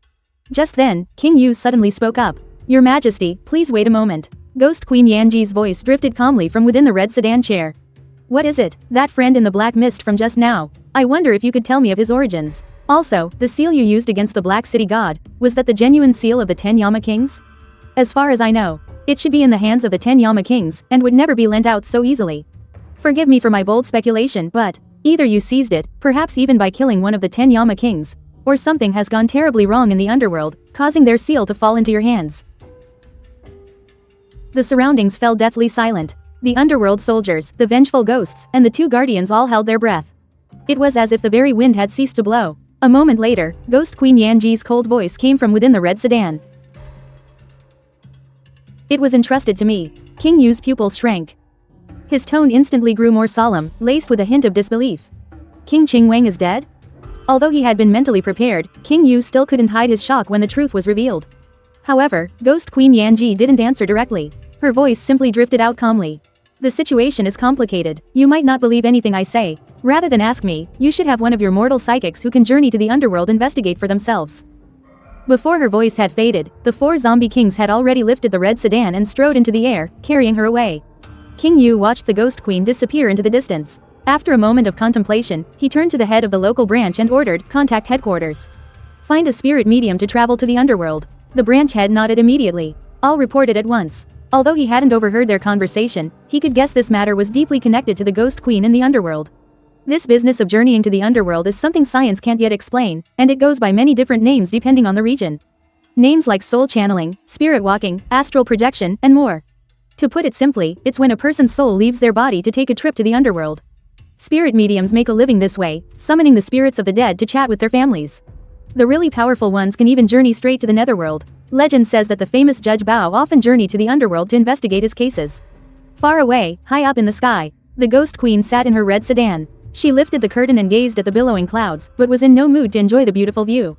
Just then, King Yu suddenly spoke up. "Your Majesty, please wait a moment." Ghost Queen Yanji's voice drifted calmly from within the red sedan chair. "What is it? That friend in the black mist from just now? I wonder if you could tell me of his origins. Also, the seal you used against the Black City God, was that the genuine seal of the 10 Yama Kings? As far as I know, it should be in the hands of the 10 Yama Kings, and would never be lent out so easily. Forgive me for my bold speculation, but either you seized it, perhaps even by killing one of the 10 Yama Kings, or something has gone terribly wrong in the underworld, causing their seal to fall into your hands." The surroundings fell deathly silent. The underworld soldiers, the vengeful ghosts, and the 2 guardians all held their breath. It was as if the very wind had ceased to blow. A moment later, Ghost Queen Yanji's cold voice came from within the red sedan. "It was entrusted to me." King Yu's pupils shrank. His tone instantly grew more solemn, laced with a hint of disbelief. "King Qingwang is dead?" Although he had been mentally prepared, King Yu still couldn't hide his shock when the truth was revealed. However, Ghost Queen Yanji didn't answer directly. Her voice simply drifted out calmly. "The situation is complicated. You might not believe anything I say. Rather than ask me, you should have one of your mortal psychics who can journey to the underworld investigate for themselves." Before her voice had faded, the 4 zombie kings had already lifted the red sedan and strode into the air, carrying her away. King Yu watched the Ghost Queen disappear into the distance. After a moment of contemplation, he turned to the head of the local branch and ordered, "Contact headquarters. Find a spirit medium to travel to the underworld." The branch head nodded immediately. All reported at once. Although he hadn't overheard their conversation, he could guess this matter was deeply connected to the Ghost Queen in the underworld. This business of journeying to the underworld is something science can't yet explain, and it goes by many different names depending on the region. Names like soul channeling, spirit walking, astral projection, and more. To put it simply, it's when a person's soul leaves their body to take a trip to the underworld. Spirit mediums make a living this way, summoning the spirits of the dead to chat with their families. The really powerful ones can even journey straight to the netherworld. Legend says that the famous Judge Bao often journeyed to the underworld to investigate his cases. Far away, high up in the sky, the Ghost Queen sat in her red sedan. She lifted the curtain and gazed at the billowing clouds, but was in no mood to enjoy the beautiful view.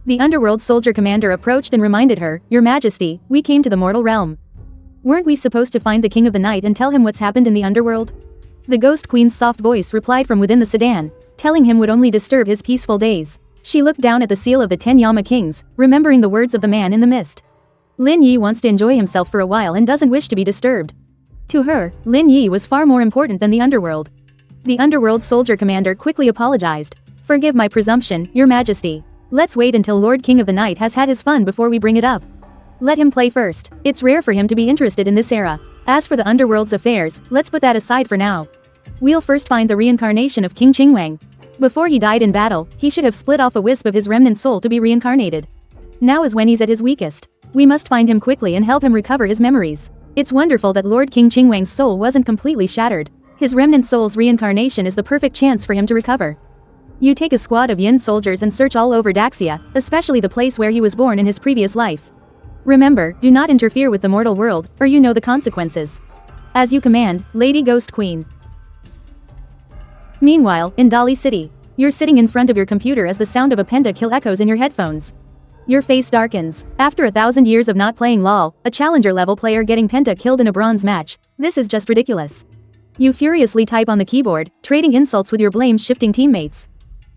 The underworld soldier commander approached and reminded her, "Your Majesty, we came to the mortal realm. Weren't we supposed to find the King of the Night and tell him what's happened in the underworld?" The Ghost Queen's soft voice replied from within the sedan. Telling him would only disturb his peaceful days. She looked down at the seal of the 10 Yama Kings, remembering the words of the man in the mist. Lin Yi wants to enjoy himself for a while and doesn't wish to be disturbed. To her, Lin Yi was far more important than the underworld. The underworld soldier commander quickly apologized. "Forgive my presumption, Your Majesty. Let's wait until Lord King of the Night has had his fun before we bring it up. Let him play first. It's rare for him to be interested in this era. As for the underworld's affairs, let's put that aside for now. We'll first find the reincarnation of King Qingwang. Before he died in battle, he should have split off a wisp of his remnant soul to be reincarnated. Now is when he's at his weakest. We must find him quickly and help him recover his memories. It's wonderful that Lord King Qingwang's soul wasn't completely shattered. His remnant soul's reincarnation is the perfect chance for him to recover. You take a squad of Yin soldiers and search all over Daxia, especially the place where he was born in his previous life. Remember, do not interfere with the mortal world, or you know the consequences. As you command, Lady Ghost Queen." Meanwhile, in Dali City, you're sitting in front of your computer as the sound of a pentakill echoes in your headphones. Your face darkens. After 1,000 years of not playing LoL, a challenger-level player getting penta-killed in a bronze match, this is just ridiculous. You furiously type on the keyboard, trading insults with your blame-shifting teammates.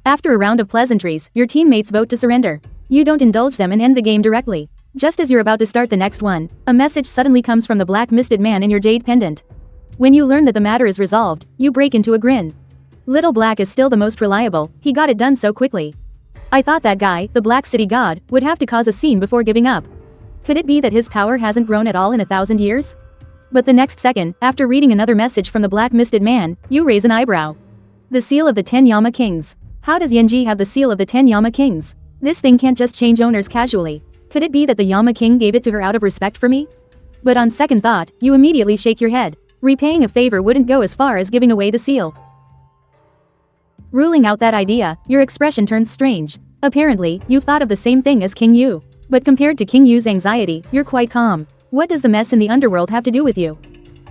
After a round of pleasantries, your teammates vote to surrender. You don't indulge them and end the game directly. Just as you're about to start the next one, a message suddenly comes from the black misted man in your jade pendant. When you learn that the matter is resolved, you break into a grin. Little Black is still the most reliable, he got it done so quickly. I thought that guy, the Black City God, would have to cause a scene before giving up. Could it be that his power hasn't grown at all in 1,000 years? But the next second, after reading another message from the black misted man, you raise an eyebrow. The seal of the 10 Yama Kings. How does Yanji have the seal of the 10 Yama Kings? This thing can't just change owners casually. Could it be that the Yama King gave it to her out of respect for me? But on second thought, you immediately shake your head. Repaying a favor wouldn't go as far as giving away the seal. Ruling out that idea, your expression turns strange. Apparently, you've thought of the same thing as King Yu. But compared to King Yu's anxiety, you're quite calm. What does the mess in the underworld have to do with you?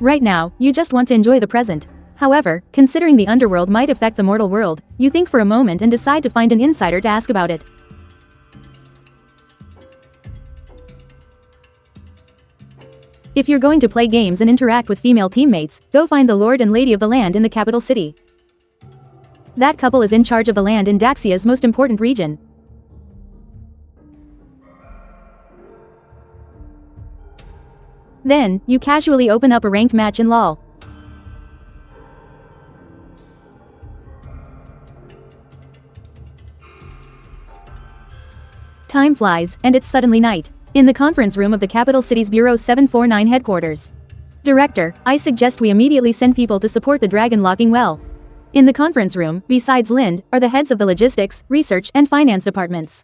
Right now, you just want to enjoy the present. However, considering the underworld might affect the mortal world, you think for a moment and decide to find an insider to ask about it. If you're going to play games and interact with female teammates, go find the Lord and Lady of the land in the capital city. That couple is in charge of the land in Daxia's most important region. Then, you casually open up a ranked match in LoL. Time flies, and it's suddenly night. In the conference room of the capital city's Bureau 749 headquarters. Director, I suggest we immediately send people to support the dragon locking well. In the conference room, besides Lind, are the heads of the logistics, research, and finance departments.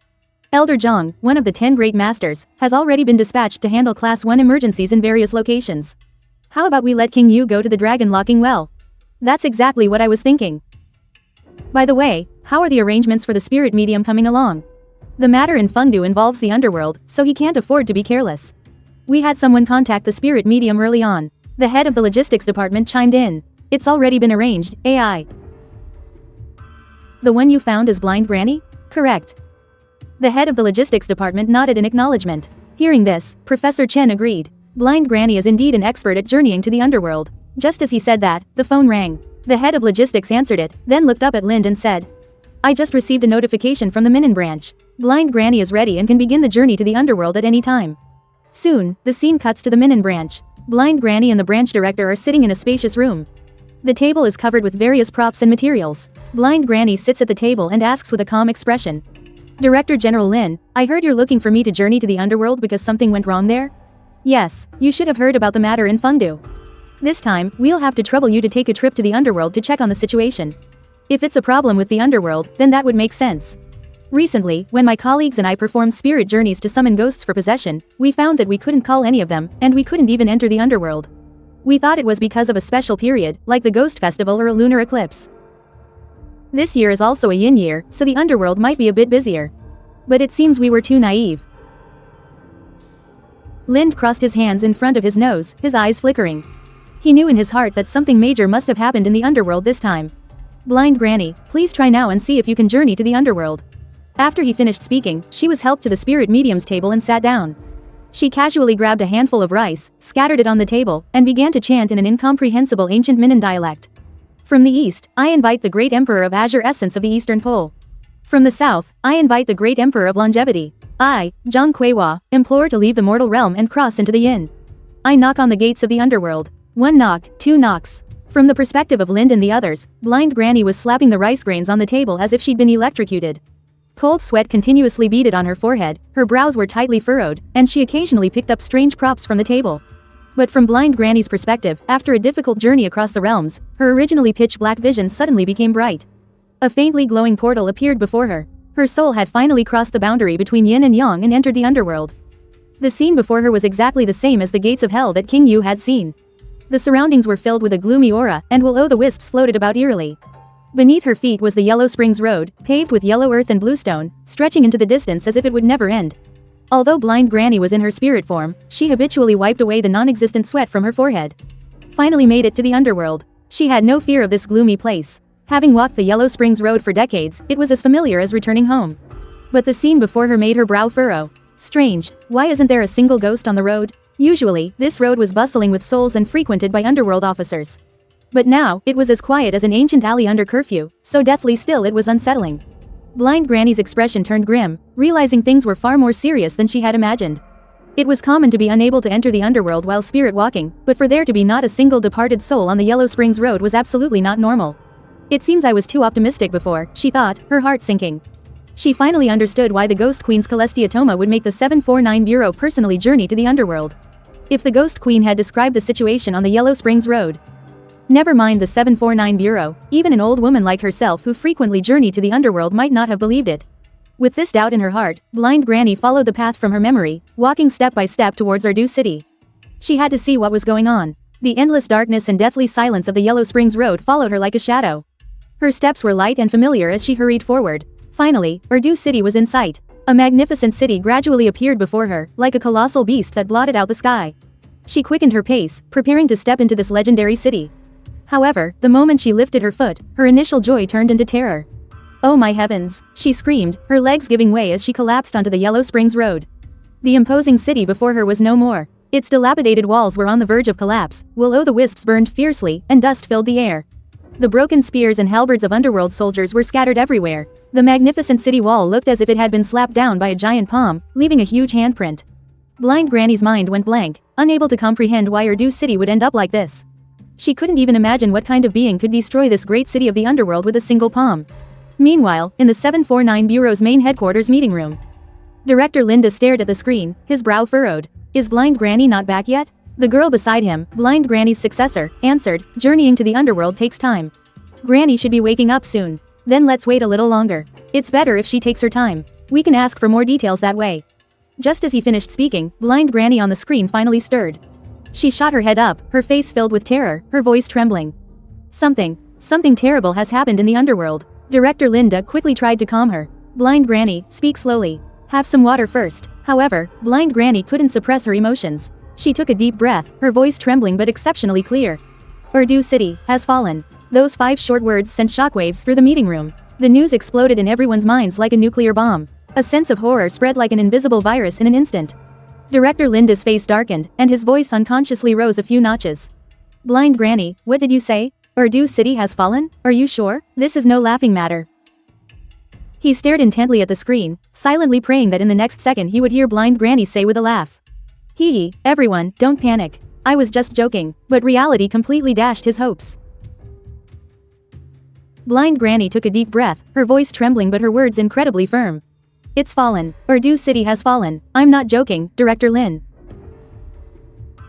Elder Zhang, one of the 10 great masters, has already been dispatched to handle Class 1 emergencies in various locations. How about we let King Yu go to the dragon locking well? That's exactly what I was thinking. By the way, how are the arrangements for the spirit medium coming along? The matter in Fengdu involves the underworld, so he can't afford to be careless. We had someone contact the spirit medium early on. The head of the logistics department chimed in. It's already been arranged, AI. The one you found is Blind Granny? Correct. The head of the logistics department nodded in acknowledgement. Hearing this, Professor Chen agreed. Blind Granny is indeed an expert at journeying to the underworld. Just as he said that, the phone rang. The head of logistics answered it, then looked up at Lind and said, I just received a notification from the Minin branch. Blind Granny is ready and can begin the journey to the underworld at any time. Soon, the scene cuts to the Minin branch. Blind Granny and the branch director are sitting in a spacious room. The table is covered with various props and materials. Blind Granny sits at the table and asks with a calm expression. Director General Lin, I heard you're looking for me to journey to the underworld because something went wrong there? Yes, you should have heard about the matter in Fengdu. This time, we'll have to trouble you to take a trip to the underworld to check on the situation. If it's a problem with the underworld, then that would make sense. Recently, when my colleagues and I performed spirit journeys to summon ghosts for possession, we found that we couldn't call any of them, and we couldn't even enter the underworld. We thought it was because of a special period, like the ghost festival or a lunar eclipse. This year is also a yin year, so the underworld might be a bit busier. But it seems we were too naive. Lind crossed his hands in front of his nose, his eyes flickering. He knew in his heart that something major must have happened in the underworld this time. Blind Granny, please try now and see if you can journey to the underworld. After he finished speaking, she was helped to the spirit medium's table and sat down. She casually grabbed a handful of rice, scattered it on the table, and began to chant in an incomprehensible ancient Minin dialect. From the east, I invite the great emperor of azure essence of the eastern pole. From the south, I invite the great emperor of longevity. I, Zhang Kuihua, implore to leave the mortal realm and cross into the yin. I knock on the gates of the underworld. 1 knock, 2 knocks. From the perspective of Lind and the others, Blind Granny was slapping the rice grains on the table as if she'd been electrocuted. Cold sweat continuously beaded on her forehead, her brows were tightly furrowed, and she occasionally picked up strange props from the table. But from Blind Granny's perspective, after a difficult journey across the realms, her originally pitch-black vision suddenly became bright. A faintly glowing portal appeared before her. Her soul had finally crossed the boundary between yin and yang and entered the underworld. The scene before her was exactly the same as the gates of hell that King Yu had seen. The surroundings were filled with a gloomy aura, and will-o'-the-wisps floated about eerily. Beneath her feet was the Yellow Springs Road, paved with yellow earth and blue stone, stretching into the distance as if it would never end. Although Blind Granny was in her spirit form, she habitually wiped away the non-existent sweat from her forehead. Finally made it to the underworld. She had no fear of this gloomy place. Having walked the Yellow Springs Road for decades, it was as familiar as returning home. But the scene before her made her brow furrow. Strange, why isn't there a single ghost on the road? Usually, this road was bustling with souls and frequented by underworld officers. But now, it was as quiet as an ancient alley under curfew, so deathly still it was unsettling. Blind Granny's expression turned grim, realizing things were far more serious than she had imagined. It was common to be unable to enter the underworld while spirit walking, but for there to be not a single departed soul on the Yellow Springs Road was absolutely not normal. It seems I was too optimistic before, she thought, her heart sinking. She finally understood why the Ghost Queen's Celestia Toma would make the 749 Bureau personally journey to the underworld. If the Ghost Queen had described the situation on the Yellow Springs Road. Never mind the 749 Bureau, even an old woman like herself who frequently journeyed to the underworld might not have believed it. With this doubt in her heart, Blind Granny followed the path from her memory, walking step by step towards Ardu City. She had to see what was going on. The endless darkness and deathly silence of the Yellow Springs Road followed her like a shadow. Her steps were light and familiar as she hurried forward. Finally, Ardu City was in sight. A magnificent city gradually appeared before her, like a colossal beast that blotted out the sky. She quickened her pace, preparing to step into this legendary city. However, the moment she lifted her foot, her initial joy turned into terror. "Oh my heavens," she screamed, her legs giving way as she collapsed onto the Yellow Springs Road. The imposing city before her was no more. Its dilapidated walls were on the verge of collapse, will-o'-the-wisps burned fiercely, and dust filled the air. The broken spears and halberds of underworld soldiers were scattered everywhere. The magnificent city wall looked as if it had been slapped down by a giant palm, leaving a huge handprint. Blind Granny's mind went blank, unable to comprehend why Urdu City would end up like this. She couldn't even imagine what kind of being could destroy this great city of the underworld with a single palm. Meanwhile, in the 749 Bureau's main headquarters meeting room, Director Linda stared at the screen, his brow furrowed. "Is Blind Granny not back yet?" The girl beside him, Blind Granny's successor, answered, "Journeying to the underworld takes time. Granny should be waking up soon. Then let's wait a little longer. It's better if she takes her time. We can ask for more details that way." Just as he finished speaking, Blind Granny on the screen finally stirred. She shot her head up, her face filled with terror, her voice trembling. Something terrible has happened in the underworld." Director Linda quickly tried to calm her. "Blind Granny, speak slowly. Have some water first." However, Blind Granny couldn't suppress her emotions. She took a deep breath, her voice trembling but exceptionally clear. "Urdu City has fallen." Those 5 short words sent shockwaves through the meeting room. The news exploded in everyone's minds like a nuclear bomb. A sense of horror spread like an invisible virus in an instant. Director Linda's face darkened, and his voice unconsciously rose a few notches. "Blind Granny, what did you say? Urdu City has fallen? Are you sure? This is no laughing matter." He stared intently at the screen, silently praying that in the next second he would hear Blind Granny say with a laugh. "Hee, everyone, don't panic. I was just joking," but reality completely dashed his hopes. Blind Granny took a deep breath, her voice trembling but her words incredibly firm. "It's fallen. Urdu City has fallen. I'm not joking, Director Lin."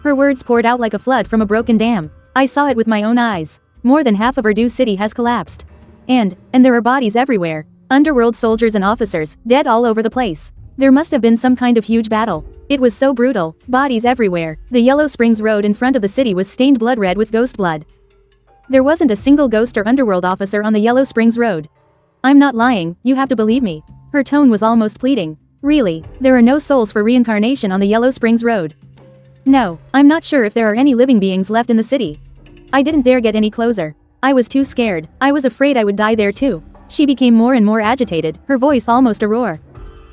Her words poured out like a flood from a broken dam. "I saw it with my own eyes. More than half of Urdu City has collapsed. And there are bodies everywhere. Underworld soldiers and officers, dead all over the place. There must have been some kind of huge battle. It was so brutal, bodies everywhere. The Yellow Springs Road in front of the city was stained blood red with ghost blood. There wasn't a single ghost or underworld officer on the Yellow Springs Road. I'm not lying, you have to believe me." Her tone was almost pleading. "Really, there are no souls for reincarnation on the Yellow Springs Road. No, I'm not sure if there are any living beings left in the city. I didn't dare get any closer. I was too scared. I was afraid I would die there too." She became more and more agitated, her voice almost a roar.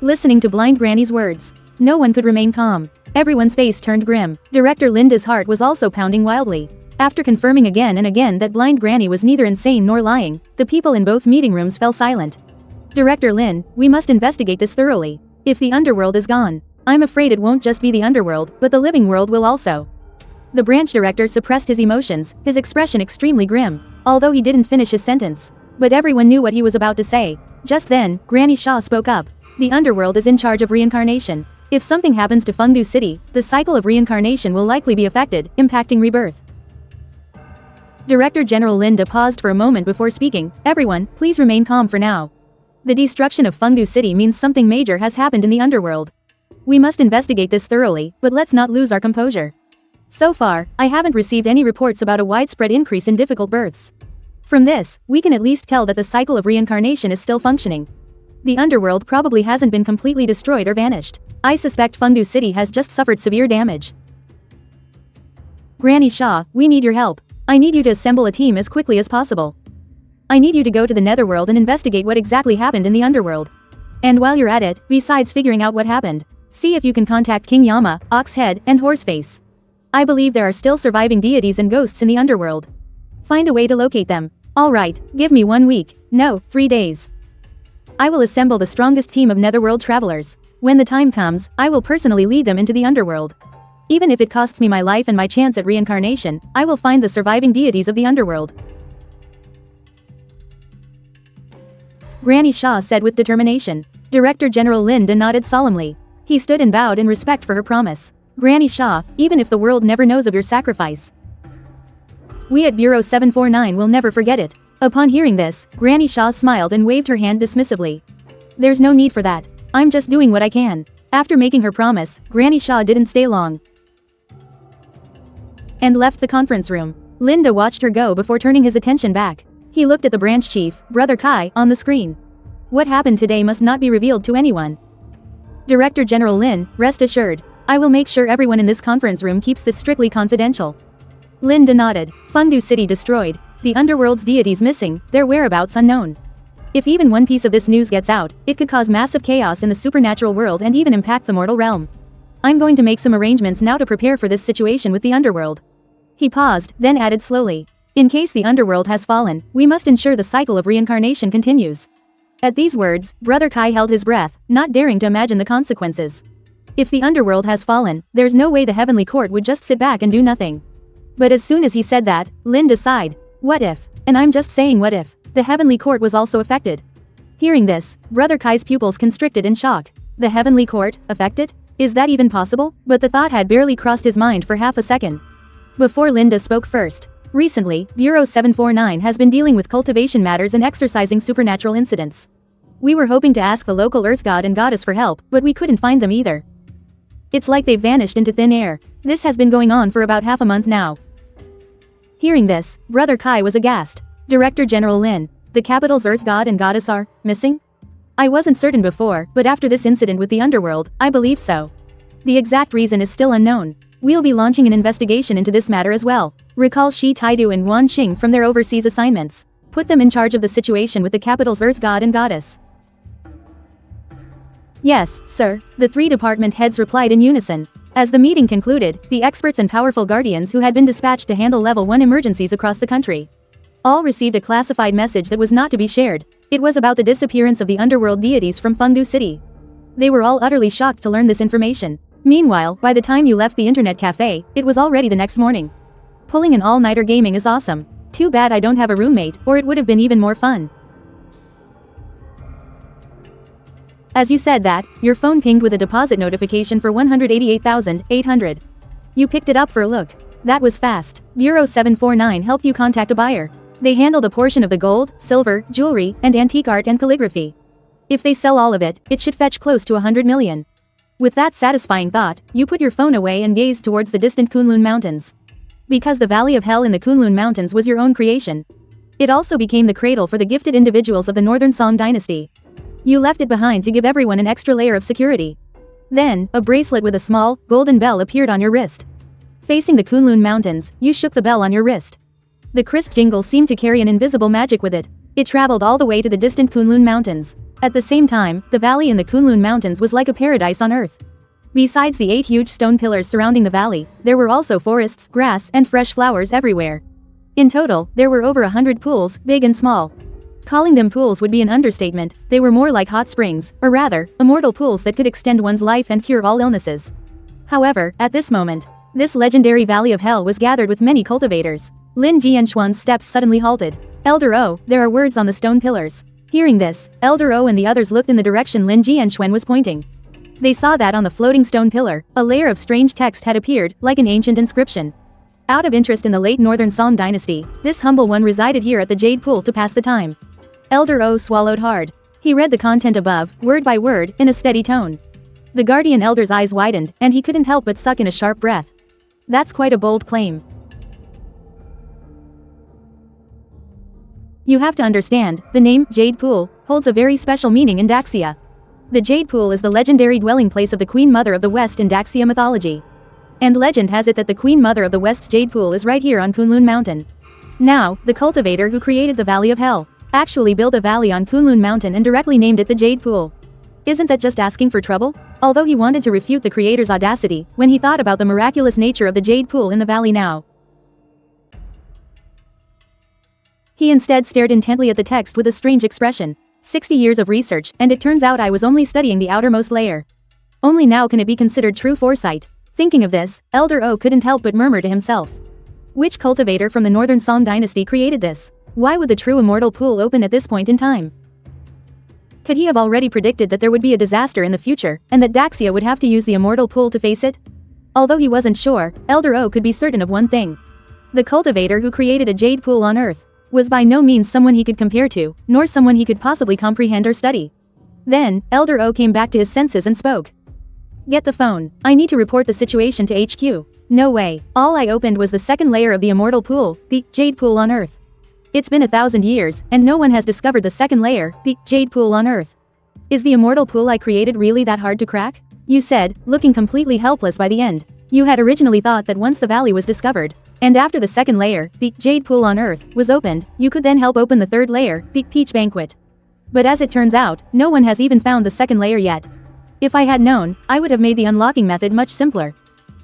Listening to Blind Granny's words, no one could remain calm. Everyone's face turned grim. Director Linda's heart was also pounding wildly. After confirming again and again that Blind Granny was neither insane nor lying, the people in both meeting rooms fell silent. "Director Lin, we must investigate this thoroughly. If the underworld is gone, I'm afraid it won't just be the underworld, but the living world will also." The branch director suppressed his emotions, his expression extremely grim, although he didn't finish his sentence. But everyone knew what he was about to say. Just then, Granny Shaw spoke up. "The underworld is in charge of reincarnation. If something happens to Fengdu City, the cycle of reincarnation will likely be affected, impacting rebirth." Director General Linda paused for a moment before speaking. "Everyone, please remain calm for now. The destruction of Fengdu City means something major has happened in the underworld. We must investigate this thoroughly, but let's not lose our composure. So far, I haven't received any reports about a widespread increase in difficult births. From this, we can at least tell that the cycle of reincarnation is still functioning. The underworld probably hasn't been completely destroyed or vanished. I suspect Fengdu City has just suffered severe damage. Granny Shaw, we need your help. I need you to assemble a team as quickly as possible. I need you to go to the Netherworld and investigate what exactly happened in the underworld. And while you're at it, besides figuring out what happened, see if you can contact King Yama, Oxhead, and Horseface. I believe there are still surviving deities and ghosts in the underworld. Find a way to locate them. All right, give me 1 week. No, 3 days. I will assemble the strongest team of Netherworld travelers. When the time comes, I will personally lead them into the underworld. Even if it costs me my life and my chance at reincarnation, I will find the surviving deities of the underworld." Granny Shaw said with determination. Director General Linda nodded solemnly. He stood and bowed in respect for her promise. "Granny Shaw, even if the world never knows of your sacrifice, we at Bureau 749 will never forget it." Upon hearing this, Granny Shaw smiled and waved her hand dismissively. "There's no need for that. I'm just doing what I can." After making her promise, Granny Shaw didn't stay long and left the conference room. Linda watched her go before turning his attention back. He looked at the branch chief, Brother Kai, on the screen. What happened today must not be revealed to anyone. Director General Lin, rest assured, I will make sure everyone in this conference room keeps this strictly confidential. Linda nodded. Fengdu City destroyed. The underworld's deities missing, their whereabouts unknown. If even one piece of this news gets out, it could cause massive chaos in the supernatural world and even impact the mortal realm. I'm going to make some arrangements now to prepare for this situation with the underworld. He paused, then added slowly. In case the underworld has fallen, we must ensure the cycle of reincarnation continues. At these words, Brother Kai held his breath, not daring to imagine the consequences. If the underworld has fallen, there's no way the heavenly court would just sit back and do nothing. But as soon as he said that, Linda sighed. What if? And I'm just saying what if? The heavenly court was also affected. Hearing this, Brother Kai's pupils constricted in shock. The heavenly court, affected? Is that even possible? But the thought had barely crossed his mind for half a second. Before Linda spoke first. Recently, Bureau 749 has been dealing with cultivation matters and exorcising supernatural incidents. We were hoping to ask the local earth god and goddess for help, but we couldn't find them either. It's like they've vanished into thin air. This has been going on for about half a month now. Hearing this, Brother Kai was aghast. Director General Lin, the capital's earth god and goddess are missing? I wasn't certain before, but after this incident with the underworld, I believe so. The exact reason is still unknown. We'll be launching an investigation into this matter as well. Recall Shi Taidu and Wan Xing from their overseas assignments. Put them in charge of the situation with the capital's earth god and goddess. Yes, sir, the three department heads replied in unison. As the meeting concluded, the experts and powerful guardians who had been dispatched to handle level 1 emergencies across the country all received a classified message that was not to be shared. It was about the disappearance of the underworld deities from Fengdu City. They were all utterly shocked to learn this information. Meanwhile, by the time you left the internet cafe, it was already the next morning. Pulling an all-nighter gaming is awesome. Too bad I don't have a roommate, or it would have been even more fun. As you said that, your phone pinged with a deposit notification for 188,800. You picked it up for a look. That was fast. Bureau 749 helped you contact a buyer. They handled a portion of the gold, silver, jewelry, and antique art and calligraphy. If they sell all of it, it should fetch close to 100 million. With that satisfying thought, you put your phone away and gazed towards the distant Kunlun Mountains. Because the Valley of Hell in the Kunlun Mountains was your own creation. It also became the cradle for the gifted individuals of the Northern Song dynasty. You left it behind to give everyone an extra layer of security. Then, a bracelet with a small, golden bell appeared on your wrist. Facing the Kunlun Mountains, you shook the bell on your wrist. The crisp jingle seemed to carry an invisible magic with it. It traveled all the way to the distant Kunlun Mountains. At the same time, the valley in the Kunlun Mountains was like a paradise on earth. Besides the 8 huge stone pillars surrounding the valley, there were also forests, grass, and fresh flowers everywhere. In total, there were over 100 pools, big and small. Calling them pools would be an understatement. They were more like hot springs, or rather, immortal pools that could extend one's life and cure all illnesses. However, at this moment, this legendary Valley of Hell was gathered with many cultivators. Lin Jianshuan's steps suddenly halted. Elder O, there are words on the stone pillars. Hearing this, Elder O and the others looked in the direction Lin Jianshuan was pointing. They saw that on the floating stone pillar, a layer of strange text had appeared, like an ancient inscription. Out of interest in the late Northern Song dynasty, this humble one resided here at the Jade Pool to pass the time. Elder O swallowed hard. He read the content above, word by word, in a steady tone. The guardian elder's eyes widened, and he couldn't help but suck in a sharp breath. That's quite a bold claim. You have to understand, the name, Jade Pool, holds a very special meaning in Daxia. The Jade Pool is the legendary dwelling place of the Queen Mother of the West in Daxia mythology. And legend has it that the Queen Mother of the West's Jade Pool is right here on Kunlun Mountain. Now, the cultivator who created the Valley of Hell actually built a valley on Kunlun Mountain and directly named it the Jade Pool. Isn't that just asking for trouble? Although he wanted to refute the creator's audacity, when he thought about the miraculous nature of the Jade Pool in the valley now, he instead stared intently at the text with a strange expression. 60 years of research, and it turns out I was only studying the outermost layer. Only now can it be considered true foresight. Thinking of this, Elder O couldn't help but murmur to himself. Which cultivator from the Northern Song dynasty created this? Why would the true immortal pool open at this point in time? Could he have already predicted that there would be a disaster in the future, and that Daxia would have to use the immortal pool to face it? Although he wasn't sure, Elder O could be certain of one thing. The cultivator who created a jade pool on Earth was by no means someone he could compare to, nor someone he could possibly comprehend or study. Then, Elder O came back to his senses and spoke. Get the phone. I need to report the situation to HQ. No way. All I opened was the second layer of the immortal pool, the jade pool on Earth. It's been 1,000 years, and no one has discovered the second layer, the jade pool on Earth. Is the immortal pool I created really that hard to crack? You said, looking completely helpless by the end. You had originally thought that once the valley was discovered, and after the second layer, the Jade Pool on Earth, was opened, you could then help open the third layer, the Peach Banquet. But as it turns out, no one has even found the second layer yet. If I had known, I would have made the unlocking method much simpler.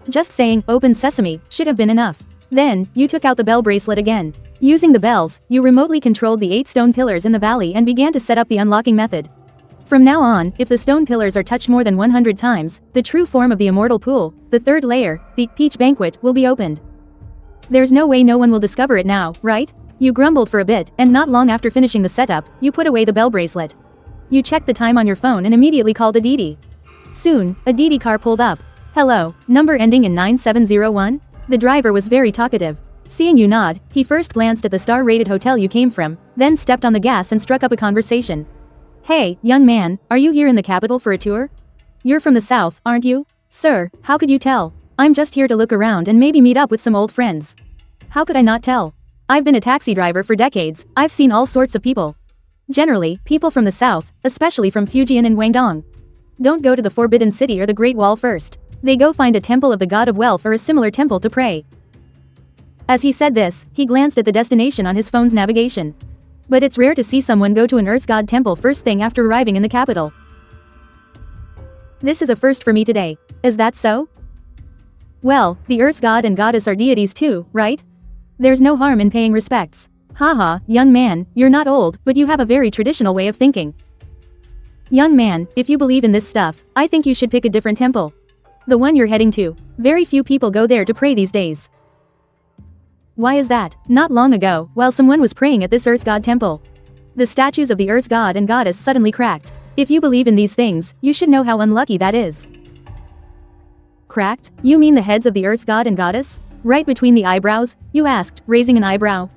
Just saying, open sesame, should have been enough. Then, you took out the bell bracelet again. Using the bells, you remotely controlled the 8 stone pillars in the valley and began to set up the unlocking method. From now on, if the stone pillars are touched more than 100 times, the true form of the immortal pool, the third layer, the Peach Banquet, will be opened. There's no way no one will discover it now, right? You grumbled for a bit, and not long after finishing the setup, you put away the bell bracelet. You checked the time on your phone and immediately called a Didi. Soon, a Didi car pulled up. Hello, number ending in 9701? The driver was very talkative. Seeing you nod, he first glanced at the star-rated hotel you came from, then stepped on the gas and struck up a conversation. Hey, young man, are you here in the capital for a tour? You're from the south, aren't you? Sir, how could you tell? I'm just here to look around and maybe meet up with some old friends. How could I not tell? I've been a taxi driver for decades, I've seen all sorts of people. Generally, people from the south, especially from Fujian and Guangdong. Don't go to the Forbidden City or the Great Wall first. They go find a temple of the god of wealth or a similar temple to pray. As he said this, he glanced at the destination on his phone's navigation. But it's rare to see someone go to an earth god temple first thing after arriving in the capital. This is a first for me today. Is that so? Well, the earth god and goddess are deities too, right? There's no harm in paying respects. Haha, young man, you're not old, but you have a very traditional way of thinking. Young man, if you believe in this stuff, I think you should pick a different temple. The one you're heading to. Very few people go there to pray these days. Why is that? Not long ago, while someone was praying at this earth god temple, the statues of the earth god and goddess suddenly cracked. If you believe in these things, you should know how unlucky that is. Cracked? You mean the heads of the earth god and goddess? Right between the eyebrows? You asked, raising an eyebrow.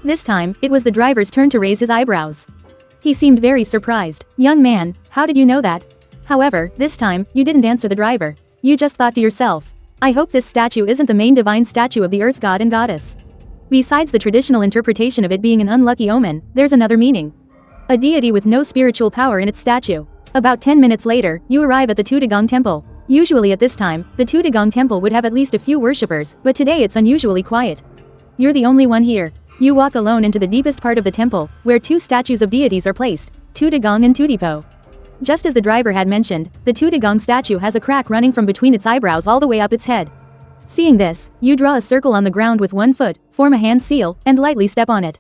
This time, it was the driver's turn to raise his eyebrows. He seemed very surprised. Young man, how did you know that? However, this time, you didn't answer the driver. You just thought to yourself, I hope this statue isn't the main divine statue of the earth god and goddess. Besides the traditional interpretation of it being an unlucky omen, there's another meaning. A deity with no spiritual power in its statue. About 10 minutes later, you arrive at the Tudegong Temple. Usually at this time, the Tudegong Temple would have at least a few worshippers, but today it's unusually quiet. You're the only one here. You walk alone into the deepest part of the temple, where 2 statues of deities are placed, Tudegong and Tudipo. Just as the driver had mentioned, the Tudegong statue has a crack running from between its eyebrows all the way up its head. Seeing this, you draw a circle on the ground with 1 foot, form a hand seal, and lightly step on it.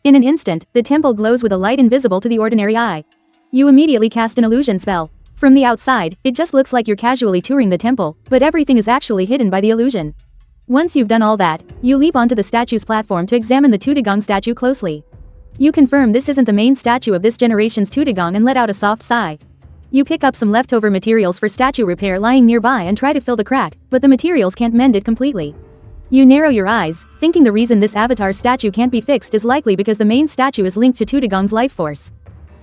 In an instant, the temple glows with a light invisible to the ordinary eye. You immediately cast an illusion spell. From the outside, it just looks like you're casually touring the temple, but everything is actually hidden by the illusion. Once you've done all that, you leap onto the statue's platform to examine the Tudegong statue closely. You confirm this isn't the main statue of this generation's Tudegong and let out a soft sigh. You pick up some leftover materials for statue repair lying nearby and try to fill the crack, but the materials can't mend it completely. You narrow your eyes, thinking the reason this avatar statue can't be fixed is likely because the main statue is linked to Tudegong's life force.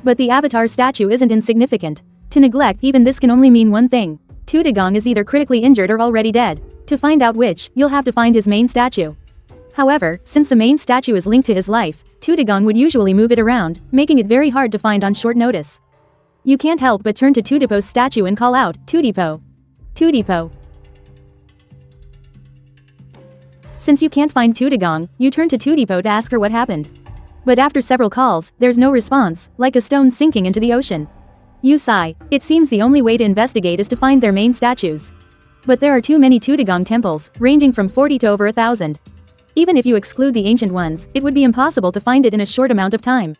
But the avatar statue isn't insignificant. To neglect even this can only mean one thing. Tudegong is either critically injured or already dead. To find out which, you'll have to find his main statue. However, since the main statue is linked to his life, Tudegong would usually move it around, making it very hard to find on short notice. You can't help but turn to Tudipo's statue and call out, Tudipo. Tudipo. Since you can't find Tudegong, you turn to Tudipo to ask her what happened. But after several calls, there's no response, like a stone sinking into the ocean. You sigh. It seems the only way to investigate is to find their main statues. But there are too many Tudegong temples, ranging from 40 to over 1,000. Even if you exclude the ancient ones, it would be impossible to find it in a short amount of time.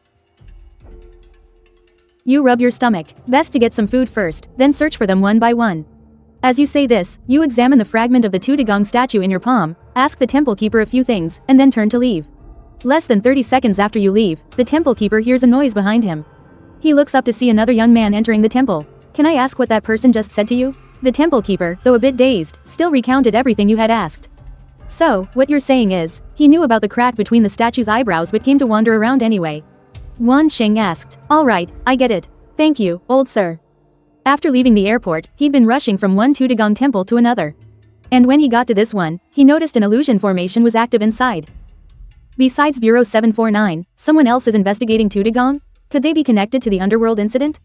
You rub your stomach. Best to get some food first, then search for them one by one. As you say this, you examine the fragment of the Tudegong statue in your palm, ask the temple keeper a few things, and then turn to leave. Less than 30 seconds after you leave, the temple keeper hears a noise behind him. He looks up to see another young man entering the temple. Can I ask what that person just said to you? The temple keeper, though a bit dazed, still recounted everything you had asked. So, what you're saying is, he knew about the crack between the statue's eyebrows but came to wander around anyway. Wan Sheng asked. Alright, I get it. Thank you, old sir. After leaving the airport, he'd been rushing from one Tudegong temple to another. And when he got to this one, he noticed an illusion formation was active inside. Besides Bureau 749, someone else is investigating Tudegong? Could they be connected to the underworld incident?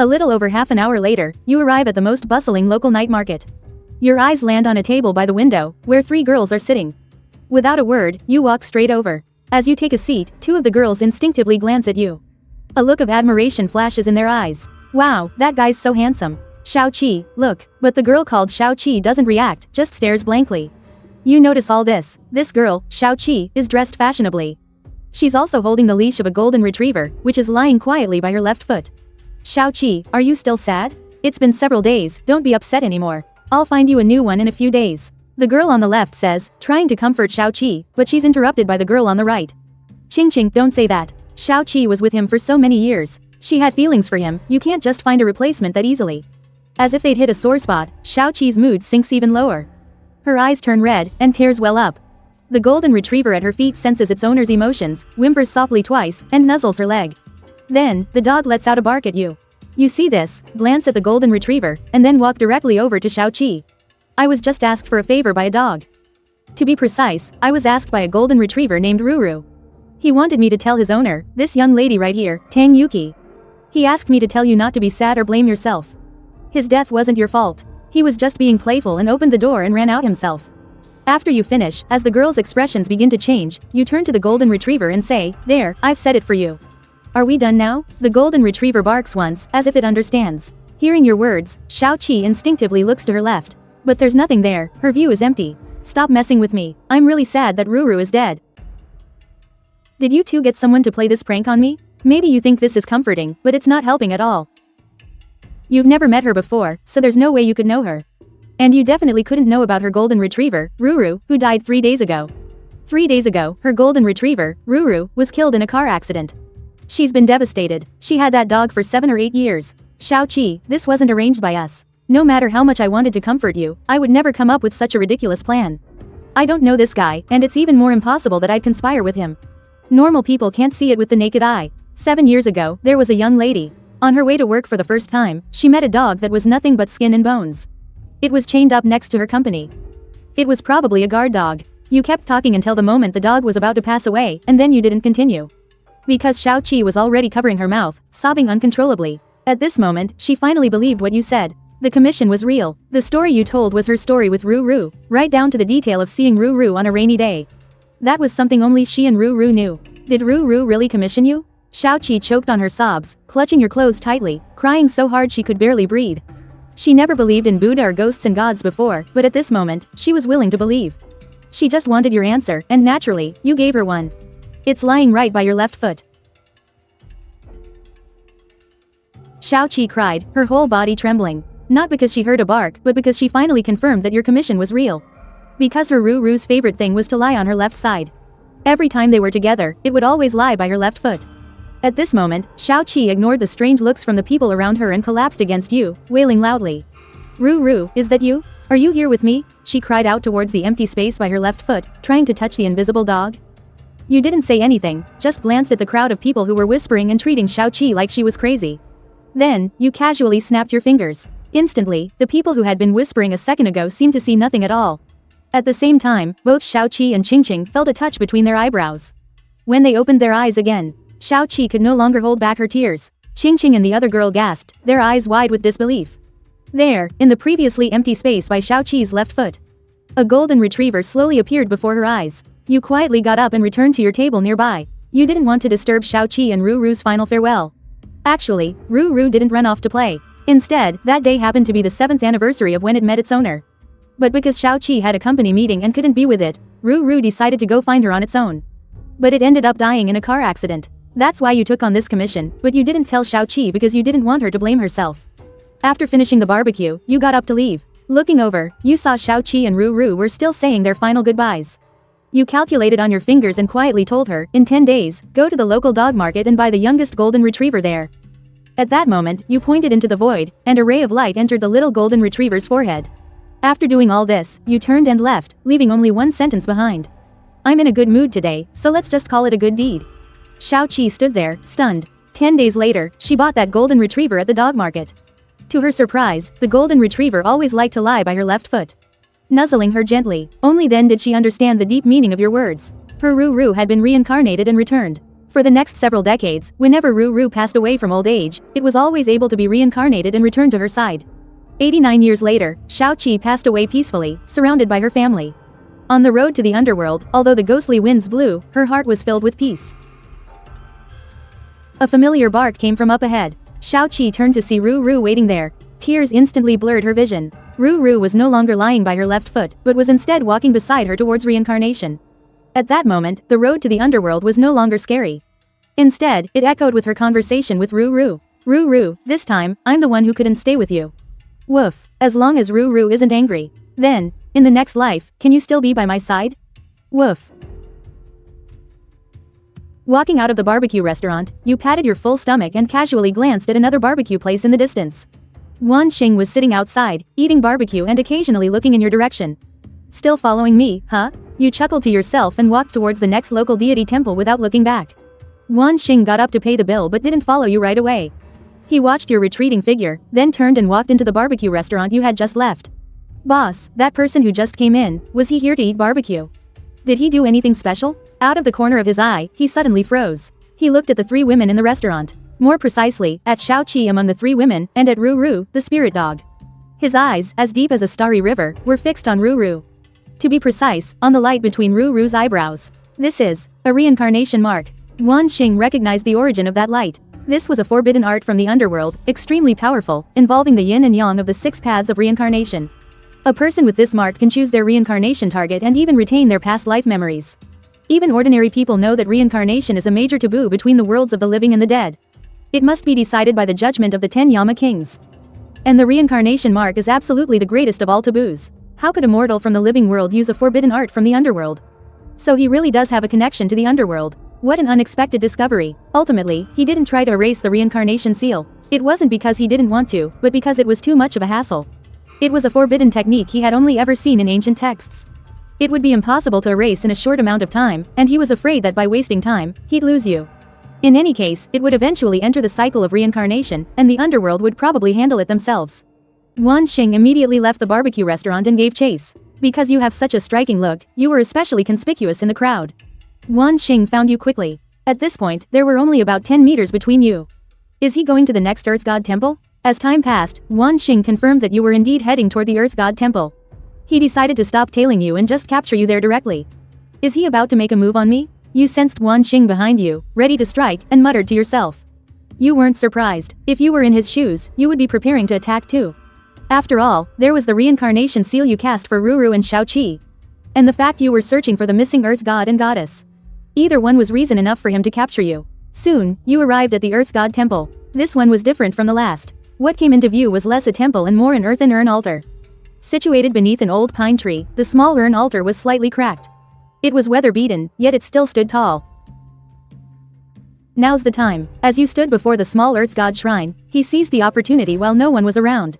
A little over half an hour later, you arrive at the most bustling local night market. Your eyes land on a table by the window, where 3 girls are sitting. Without a word, you walk straight over. As you take a seat, 2 of the girls instinctively glance at you. A look of admiration flashes in their eyes. Wow, that guy's so handsome. Xiaoqi, look. But the girl called Xiaoqi doesn't react, just stares blankly. You notice all this. This girl, Xiaoqi, is dressed fashionably. She's also holding the leash of a golden retriever, which is lying quietly by her left foot. Xiaoqi, are you still sad? It's been several days, don't be upset anymore. I'll find you a new one in a few days. The girl on the left says, trying to comfort Xiaoqi, but she's interrupted by the girl on the right. Qing, don't say that. Xiaoqi was with him for so many years. She had feelings for him, you can't just find a replacement that easily. As if they'd hit a sore spot, Xiaoqi's mood sinks even lower. Her eyes turn red, and tears well up. The golden retriever at her feet senses its owner's emotions, whimpers softly twice, and nuzzles her leg. Then, the dog lets out a bark at you. You see this, glance at the golden retriever, and then walk directly over to Xiaoqi. I was just asked for a favor by a dog. To be precise, I was asked by a golden retriever named Ruru. He wanted me to tell his owner, this young lady right here, Tang Yuki. He asked me to tell you not to be sad or blame yourself. His death wasn't your fault. He was just being playful and opened the door and ran out himself. After you finish, as the girl's expressions begin to change, you turn to the golden retriever and say, there, I've said it for you. Are we done now? The golden retriever barks once, as if it understands. Hearing your words, Xiaoqi instinctively looks to her left. But there's nothing there, her view is empty. Stop messing with me, I'm really sad that Ruru is dead. Did you two get someone to play this prank on me? Maybe you think this is comforting, but it's not helping at all. You've never met her before, so there's no way you could know her. And you definitely couldn't know about her golden retriever, Ruru, who died 3 days ago. 3 days ago, her golden retriever, Ruru, was killed in a car accident. She's been devastated. She had that dog for 7 or 8 years. Xiaoqi, this wasn't arranged by us. No matter how much I wanted to comfort you, I would never come up with such a ridiculous plan. I don't know this guy, and it's even more impossible that I'd conspire with him. Normal people can't see it with the naked eye. 7 years ago, there was a young lady. On her way to work for the first time, she met a dog that was nothing but skin and bones. It was chained up next to her company. It was probably a guard dog. You kept talking until the moment the dog was about to pass away, and then you didn't continue. Because Xiaoqi was already covering her mouth, sobbing uncontrollably. At this moment, she finally believed what you said. The commission was real. The story you told was her story with Ruru, right down to the detail of seeing Ruru on a rainy day. That was something only she and Ruru knew. Did Ruru really commission you? Xiaoqi choked on her sobs, clutching your clothes tightly, crying so hard she could barely breathe. She never believed in Buddha or ghosts and gods before, but at this moment, she was willing to believe. She just wanted your answer, and naturally, you gave her one. It's lying right by your left foot. Xiaoqi cried, her whole body trembling. Not because she heard a bark, but because she finally confirmed that your commission was real. Because her Ruru's favorite thing was to lie on her left side. Every time they were together, it would always lie by her left foot. At this moment, Xiaoqi ignored the strange looks from the people around her and collapsed against you, wailing loudly. Ruru, is that you? Are you here with me? She cried out towards the empty space by her left foot, trying to touch the invisible dog. You didn't say anything, just glanced at the crowd of people who were whispering and treating Xiaoqi like she was crazy. Then, you casually snapped your fingers. Instantly, the people who had been whispering a second ago seemed to see nothing at all. At the same time, both Xiaoqi and Qing felt a touch between their eyebrows. When they opened their eyes again, Xiaoqi could no longer hold back her tears. Qing and the other girl gasped, their eyes wide with disbelief. There, in the previously empty space by Xiaoqi's left foot, a golden retriever slowly appeared before her eyes. You quietly got up and returned to your table nearby. You didn't want to disturb Xiaoqi and Ruru's final farewell. Actually, Ruru didn't run off to play. Instead, that day happened to be the 7th anniversary of when it met its owner. But because Xiaoqi had a company meeting and couldn't be with it, Ruru decided to go find her on its own. But it ended up dying in a car accident. That's why you took on this commission, but you didn't tell Xiaoqi because you didn't want her to blame herself. After finishing the barbecue, you got up to leave. Looking over, you saw Xiaoqi and Ruru were still saying their final goodbyes. You calculated on your fingers and quietly told her, in 10 days, go to the local dog market and buy the youngest golden retriever there. At that moment, you pointed into the void, and a ray of light entered the little golden retriever's forehead. After doing all this, you turned and left, leaving only one sentence behind. I'm in a good mood today, so let's just call it a good deed. Xiaoqi stood there, stunned. 10 days later, she bought that golden retriever at the dog market. To her surprise, the golden retriever always liked to lie by her left foot. Nuzzling her gently, only then did she understand the deep meaning of your words. Her Ruru had been reincarnated and returned. For the next several decades, whenever Ru passed away from old age, it was always able to be reincarnated and returned to her side. 89 years later, Xiaoqi passed away peacefully, surrounded by her family. On the road to the underworld, although the ghostly winds blew, her heart was filled with peace. A familiar bark came from up ahead. Xiaoqi turned to see Ru waiting there. Tears instantly blurred her vision. Ru was no longer lying by her left foot, but was instead walking beside her towards reincarnation. At that moment, the road to the underworld was no longer scary. Instead, it echoed with her conversation with Ru. Ru, this time, I'm the one who couldn't stay with you. Woof. As long as Ru isn't angry. Then, in the next life, can you still be by my side? Woof. Walking out of the barbecue restaurant, you patted your full stomach and casually glanced at another barbecue place in the distance. Wan Xing was sitting outside, eating barbecue and occasionally looking in your direction. Still following me, huh? You chuckled to yourself and walked towards the next local deity temple without looking back. Wan Xing got up to pay the bill but didn't follow you right away. He watched your retreating figure, then turned and walked into the barbecue restaurant you had just left. Boss, that person who just came in, was he here to eat barbecue? Did he do anything special? Out of the corner of his eye, he suddenly froze. He looked at the three women in the restaurant. More precisely, at Xiaoqi among the three women, and at Ru, the spirit dog. His eyes, as deep as a starry river, were fixed on Ru. To be precise, on the light between Ru's eyebrows. This is a reincarnation mark. Wan Xing recognized the origin of that light. This was a forbidden art from the underworld, extremely powerful, involving the yin and yang of the 6 paths of reincarnation. A person with this mark can choose their reincarnation target and even retain their past life memories. Even ordinary people know that reincarnation is a major taboo between the worlds of the living and the dead. It must be decided by the judgment of the 10 Yama kings. And the reincarnation mark is absolutely the greatest of all taboos. How could a mortal from the living world use a forbidden art from the underworld? So he really does have a connection to the underworld. What an unexpected discovery. Ultimately, he didn't try to erase the reincarnation seal. It wasn't because he didn't want to, but because it was too much of a hassle. It was a forbidden technique he had only ever seen in ancient texts. It would be impossible to erase in a short amount of time, and he was afraid that by wasting time, he'd lose you. In any case, it would eventually enter the cycle of reincarnation, and the underworld would probably handle it themselves. Wan Xing immediately left the barbecue restaurant and gave chase. Because you have such a striking look, you were especially conspicuous in the crowd. Wan Xing found you quickly. At this point, there were only about 10 meters between you. Is he going to the next Earth God Temple? As time passed, Wan Xing confirmed that you were indeed heading toward the Earth God Temple. He decided to stop tailing you and just capture you there directly. Is he about to make a move on me? You sensed Wan Xing behind you, ready to strike, and muttered to yourself. You weren't surprised. If you were in his shoes, you would be preparing to attack too. After all, there was the reincarnation seal you cast for Ru and Xiaoqi. And the fact you were searching for the missing Earth God and Goddess. Either one was reason enough for him to capture you. Soon, you arrived at the Earth God Temple. This one was different from the last. What came into view was less a temple and more an earthen urn altar. Situated beneath an old pine tree, the small urn altar was slightly cracked. It was weather-beaten, yet it still stood tall. Now's the time. As you stood before the small earth god shrine, he seized the opportunity while no one was around.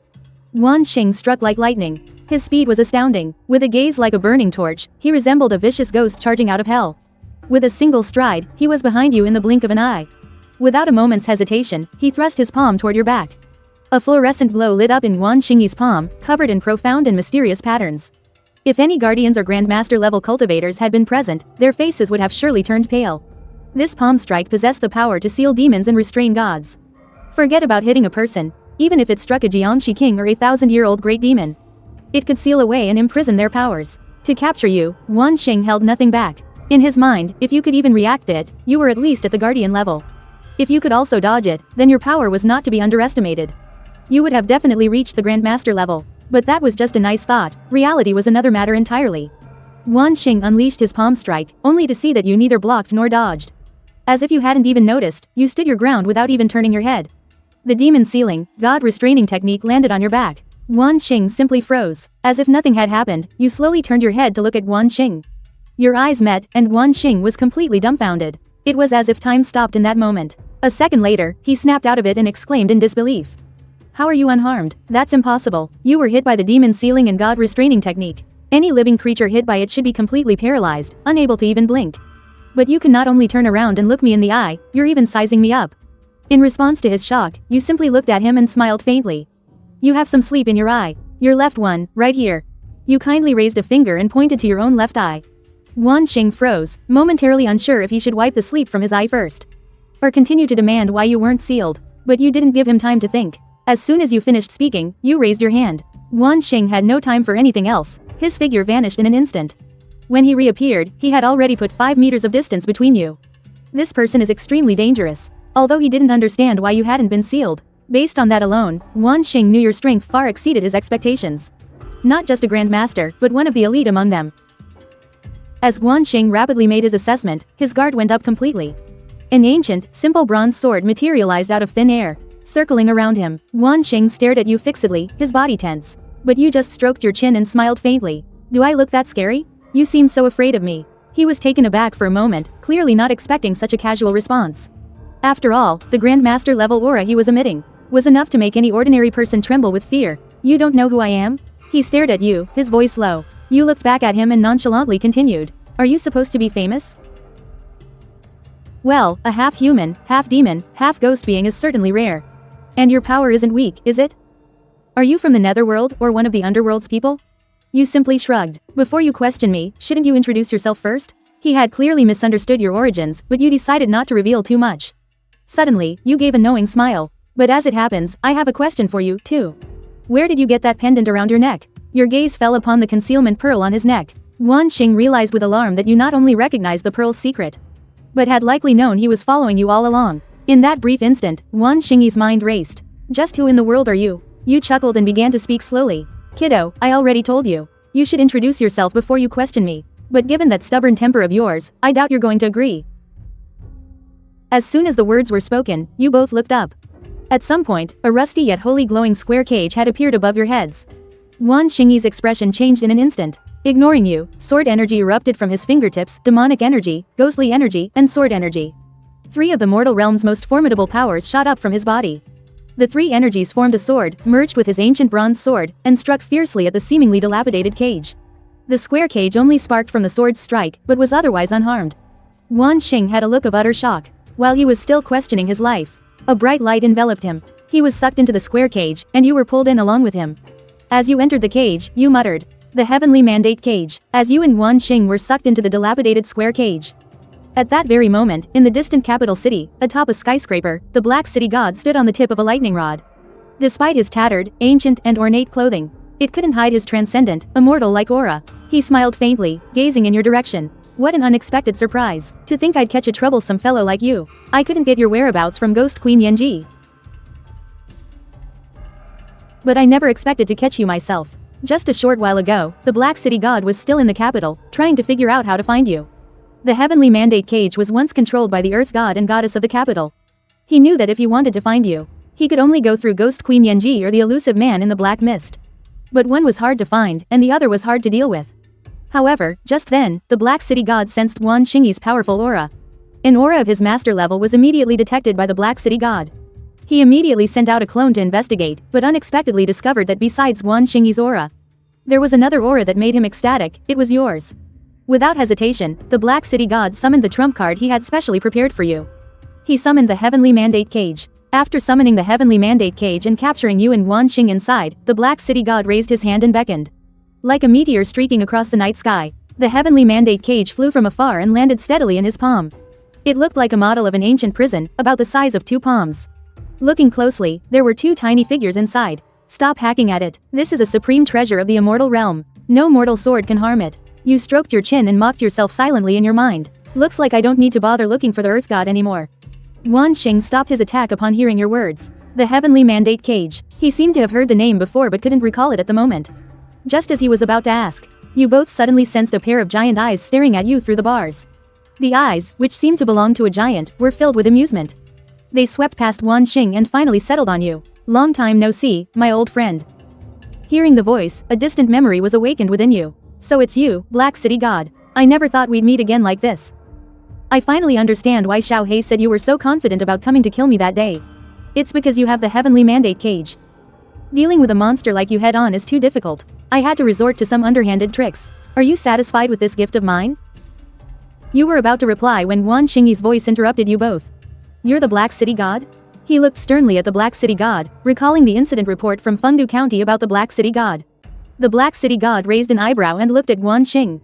Wan Xing struck like lightning. His speed was astounding. With a gaze like a burning torch, he resembled a vicious ghost charging out of hell. With a single stride, he was behind you in the blink of an eye. Without a moment's hesitation, he thrust his palm toward your back. A fluorescent glow lit up in Wan Xing's palm, covered in profound and mysterious patterns. If any guardians or grandmaster-level cultivators had been present, their faces would have surely turned pale. This palm strike possessed the power to seal demons and restrain gods. Forget about hitting a person, even if it struck a Jiangxi king or a 1,000-year-old great demon. It could seal away and imprison their powers. To capture you, Wan Xing held nothing back. In his mind, if you could even react to it, you were at least at the guardian level. If you could also dodge it, then your power was not to be underestimated. You would have definitely reached the Grandmaster level. But that was just a nice thought. Reality was another matter entirely. Wan Xing unleashed his palm strike, only to see that you neither blocked nor dodged. As if you hadn't even noticed, you stood your ground without even turning your head. The demon sealing, god restraining technique landed on your back. Wan Xing simply froze. As if nothing had happened, you slowly turned your head to look at Wan Xing. Your eyes met, and Wan Xing was completely dumbfounded. It was as if time stopped in that moment. A second later, he snapped out of it and exclaimed in disbelief. How are you unharmed? That's impossible. You were hit by the demon sealing and god restraining technique. Any living creature hit by it should be completely paralyzed, unable to even blink. But you can not only turn around and look me in the eye, you're even sizing me up. In response to his shock, you simply looked at him and smiled faintly. You have some sleep in your eye. Your left one, right here. You kindly raised a finger and pointed to your own left eye. Wan Xing froze, momentarily unsure if he should wipe the sleep from his eye first, or continue to demand why you weren't sealed. But you didn't give him time to think. As soon as you finished speaking, you raised your hand. Wan Xing had no time for anything else. His figure vanished in an instant. When he reappeared, he had already put 5 meters of distance between you. This person is extremely dangerous. Although he didn't understand why you hadn't been sealed. Based on that alone, Wan Xing knew your strength far exceeded his expectations. Not just a grandmaster, but one of the elite among them. As Wan Xing rapidly made his assessment, his guard went up completely. An ancient, simple bronze sword materialized out of thin air. Circling around him, Wan Xing stared at you fixedly, his body tense. But you just stroked your chin and smiled faintly. Do I look that scary? You seem so afraid of me. He was taken aback for a moment, clearly not expecting such a casual response. After all, the Grandmaster level aura he was emitting was enough to make any ordinary person tremble with fear. You don't know who I am? He stared at you, his voice low. You looked back at him and nonchalantly continued. Are you supposed to be famous? Well, a half-human, half-demon, half-ghost being is certainly rare. And your power isn't weak, is it? Are you from the netherworld or one of the underworld's people? You simply shrugged. Before you question me, shouldn't you introduce yourself first? He had clearly misunderstood your origins, but you decided not to reveal too much. Suddenly, you gave a knowing smile. But as it happens, I have a question for you, too. Where did you get that pendant around your neck? Your gaze fell upon the concealment pearl on his neck. Wan Xing realized with alarm that you not only recognized the pearl's secret, but had likely known he was following you all along. In that brief instant, Wan Xing's mind raced. Just who in the world are you? You chuckled and began to speak slowly. Kiddo, I already told you. You should introduce yourself before you question me. But given that stubborn temper of yours, I doubt you're going to agree. As soon as the words were spoken, you both looked up. At some point, a rusty yet wholly glowing square cage had appeared above your heads. Wan Xing's expression changed in an instant. Ignoring you, sword energy erupted from his fingertips, demonic energy, ghostly energy, and sword energy. 3 of the mortal realm's most formidable powers shot up from his body. The 3 energies formed a sword, merged with his ancient bronze sword, and struck fiercely at the seemingly dilapidated cage. The square cage only sparked from the sword's strike, but was otherwise unharmed. Wan Xing had a look of utter shock. While he was still questioning his life, a bright light enveloped him. He was sucked into the square cage, and you were pulled in along with him. As you entered the cage, you muttered, "The heavenly mandate cage," as you and Wan Xing were sucked into the dilapidated square cage. At that very moment, in the distant capital city, atop a skyscraper, the Black City God stood on the tip of a lightning rod. Despite his tattered, ancient, and ornate clothing, it couldn't hide his transcendent, immortal-like aura. He smiled faintly, gazing in your direction. What an unexpected surprise. To think I'd catch a troublesome fellow like you. I couldn't get your whereabouts from Ghost Queen Yanji. But I never expected to catch you myself. Just a short while ago, the Black City God was still in the capital, trying to figure out how to find you. The heavenly mandate cage was once controlled by the Earth God and Goddess of the capital. He knew that if he wanted to find you, he could only go through Ghost Queen Yanji or the elusive man in the black mist. But one was hard to find, and the other was hard to deal with. However, just then, the Black City God sensed Wan Xing's powerful aura. An aura of his master level was immediately detected by the Black City God. He immediately sent out a clone to investigate, but unexpectedly discovered that besides Wan Xing's aura, there was another aura that made him ecstatic. It was yours. Without hesitation, the Black City God summoned the trump card he had specially prepared for you. He summoned the Heavenly Mandate Cage. After summoning the Heavenly Mandate Cage and capturing you and Wan Xing inside, the Black City God raised his hand and beckoned. Like a meteor streaking across the night sky, the Heavenly Mandate Cage flew from afar and landed steadily in his palm. It looked like a model of an ancient prison, about the size of 2 palms. Looking closely, there were 2 tiny figures inside. Stop hacking at it. This is a supreme treasure of the immortal realm. No mortal sword can harm it. You stroked your chin and mocked yourself silently in your mind. Looks like I don't need to bother looking for the Earth God anymore. Wan Xing stopped his attack upon hearing your words. The Heavenly Mandate Cage. He seemed to have heard the name before but couldn't recall it at the moment. Just as he was about to ask, you both suddenly sensed a pair of giant eyes staring at you through the bars. The eyes, which seemed to belong to a giant, were filled with amusement. They swept past Wan Xing and finally settled on you. Long time no see, my old friend. Hearing the voice, a distant memory was awakened within you. So it's you, Black City God. I never thought we'd meet again like this. I finally understand why Xiao Hei said you were so confident about coming to kill me that day. It's because you have the Heavenly Mandate Cage. Dealing with a monster like you head-on is too difficult. I had to resort to some underhanded tricks. Are you satisfied with this gift of mine? You were about to reply when Wan Xing's voice interrupted you both. You're the Black City God? He looked sternly at the Black City God, recalling the incident report from Fengdu County about the Black City God. The Black City God raised an eyebrow and looked at Wan Xing.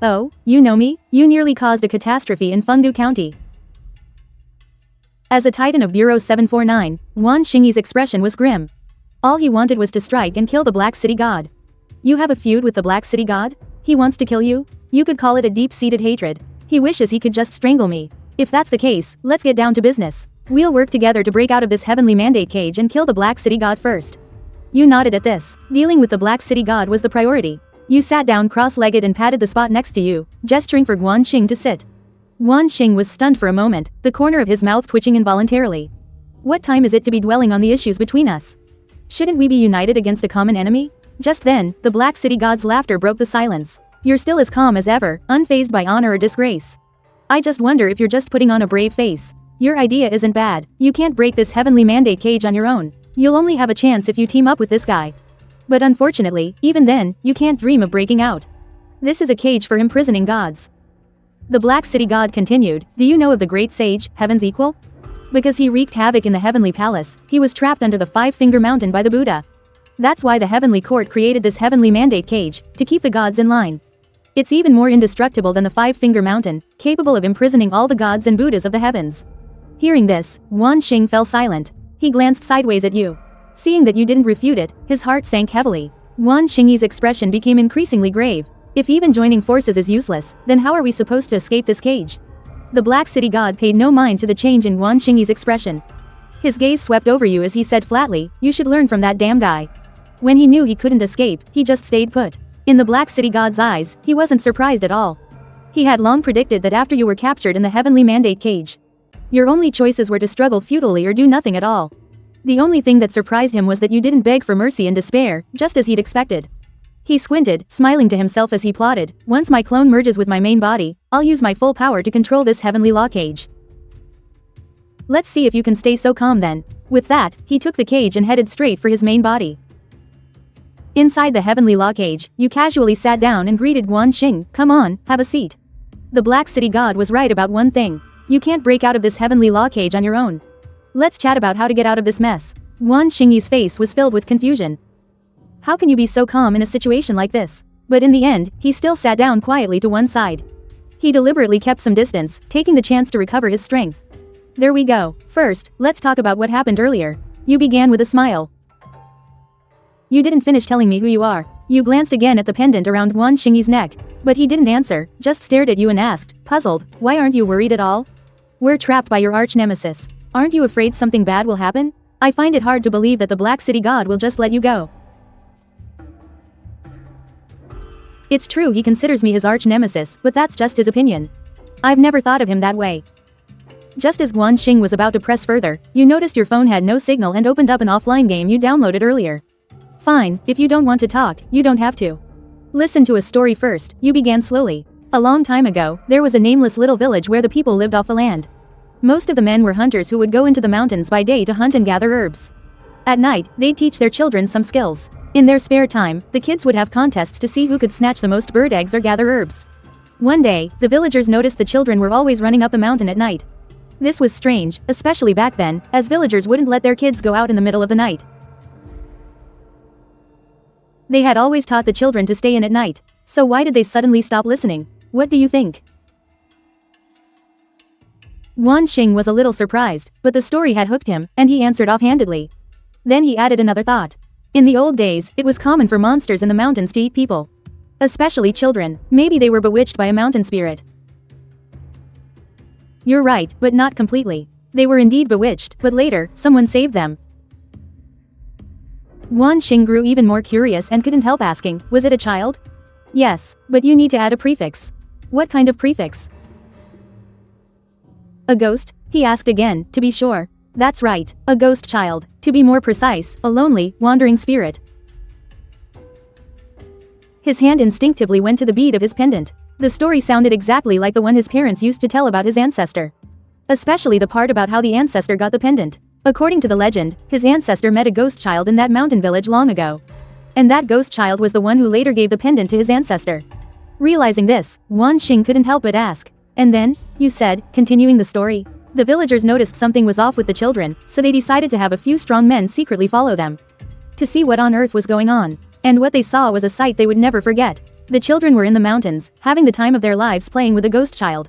Oh, you know me? You nearly caused a catastrophe in Fengdu County. As a titan of Bureau 749, Wan Xingyi's expression was grim. All he wanted was to strike and kill the Black City God. You have a feud with the Black City God? He wants to kill you? You could call it a deep-seated hatred. He wishes he could just strangle me. If that's the case, let's get down to business. We'll work together to break out of this heavenly mandate cage and kill the Black City God first. You nodded at this. Dealing with the Black City God was the priority. You sat down cross-legged and patted the spot next to you, gesturing for Guan Xing to sit. Guan Xing was stunned for a moment, the corner of his mouth twitching involuntarily. What time is it to be dwelling on the issues between us? Shouldn't we be united against a common enemy? Just then, the Black City God's laughter broke the silence. You're still as calm as ever, unfazed by honor or disgrace. I just wonder if you're just putting on a brave face. Your idea isn't bad. You can't break this heavenly mandate cage on your own. You'll only have a chance if you team up with this guy. But unfortunately, even then, you can't dream of breaking out. This is a cage for imprisoning gods. The Black City God continued, do you know of the great sage, Heaven's Equal? Because he wreaked havoc in the heavenly palace, he was trapped under the five-finger mountain by the Buddha. That's why the heavenly court created this heavenly mandate cage, to keep the gods in line. It's even more indestructible than the five-finger mountain, capable of imprisoning all the gods and Buddhas of the heavens. Hearing this, Wan Xing fell silent. He glanced sideways at you. Seeing that you didn't refute it, his heart sank heavily. Wan Xingyi's expression became increasingly grave. If even joining forces is useless, then how are we supposed to escape this cage? The Black City God paid no mind to the change in Wan Xingyi's expression. His gaze swept over you as he said flatly, you should learn from that damn guy. When he knew he couldn't escape, he just stayed put. In the Black City God's eyes, he wasn't surprised at all. He had long predicted that after you were captured in the heavenly mandate cage, your only choices were to struggle futilely or do nothing at all. The only thing that surprised him was that you didn't beg for mercy in despair, just as he'd expected. He squinted, smiling to himself as he plotted, once my clone merges with my main body, I'll use my full power to control this heavenly law cage. Let's see if you can stay so calm then. With that, he took the cage and headed straight for his main body. Inside the heavenly law cage, you casually sat down and greeted Guan Xing, come on, have a seat. The Black City God was right about one thing. You can't break out of this heavenly law cage on your own. Let's chat about how to get out of this mess. Guan Xingyi's face was filled with confusion. How can you be so calm in a situation like this? But in the end, he still sat down quietly to one side. He deliberately kept some distance, taking the chance to recover his strength. There we go. First, let's talk about what happened earlier. You began with a smile. You didn't finish telling me who you are. You glanced again at the pendant around Guan Xingyi's neck, but he didn't answer, just stared at you and asked, puzzled, why aren't you worried at all? We're trapped by your arch-nemesis. Aren't you afraid something bad will happen? I find it hard to believe that the Black City God will just let you go. It's true he considers me his arch-nemesis, but that's just his opinion. I've never thought of him that way. Just as Guan Xing was about to press further, you noticed your phone had no signal and opened up an offline game you downloaded earlier. Fine, if you don't want to talk, you don't have to. Listen to a story first, you began slowly. A long time ago, there was a nameless little village where the people lived off the land. Most of the men were hunters who would go into the mountains by day to hunt and gather herbs. At night, they'd teach their children some skills. In their spare time, the kids would have contests to see who could snatch the most bird eggs or gather herbs. One day, the villagers noticed the children were always running up the mountain at night. This was strange, especially back then, as villagers wouldn't let their kids go out in the middle of the night. They had always taught the children to stay in at night. So why did they suddenly stop listening? What do you think? Guan Xing was a little surprised, but the story had hooked him, and he answered offhandedly. Then he added another thought. In the old days, it was common for monsters in the mountains to eat people. Especially children. Maybe they were bewitched by a mountain spirit. You're right, but not completely. They were indeed bewitched, but later, someone saved them. Guan Xing grew even more curious and couldn't help asking, was it a child? Yes, but you need to add a prefix. What kind of prefix? A ghost? He asked again, to be sure. That's right, a ghost child. To be more precise, a lonely, wandering spirit. His hand instinctively went to the bead of his pendant. The story sounded exactly like the one his parents used to tell about his ancestor. Especially the part about how the ancestor got the pendant. According to the legend, his ancestor met a ghost child in that mountain village long ago. And that ghost child was the one who later gave the pendant to his ancestor. Realizing this, Guan Xing couldn't help but ask. And then, you said, continuing the story. The villagers noticed something was off with the children, so they decided to have a few strong men secretly follow them. To see what on earth was going on. And what they saw was a sight they would never forget. The children were in the mountains, having the time of their lives playing with a ghost child.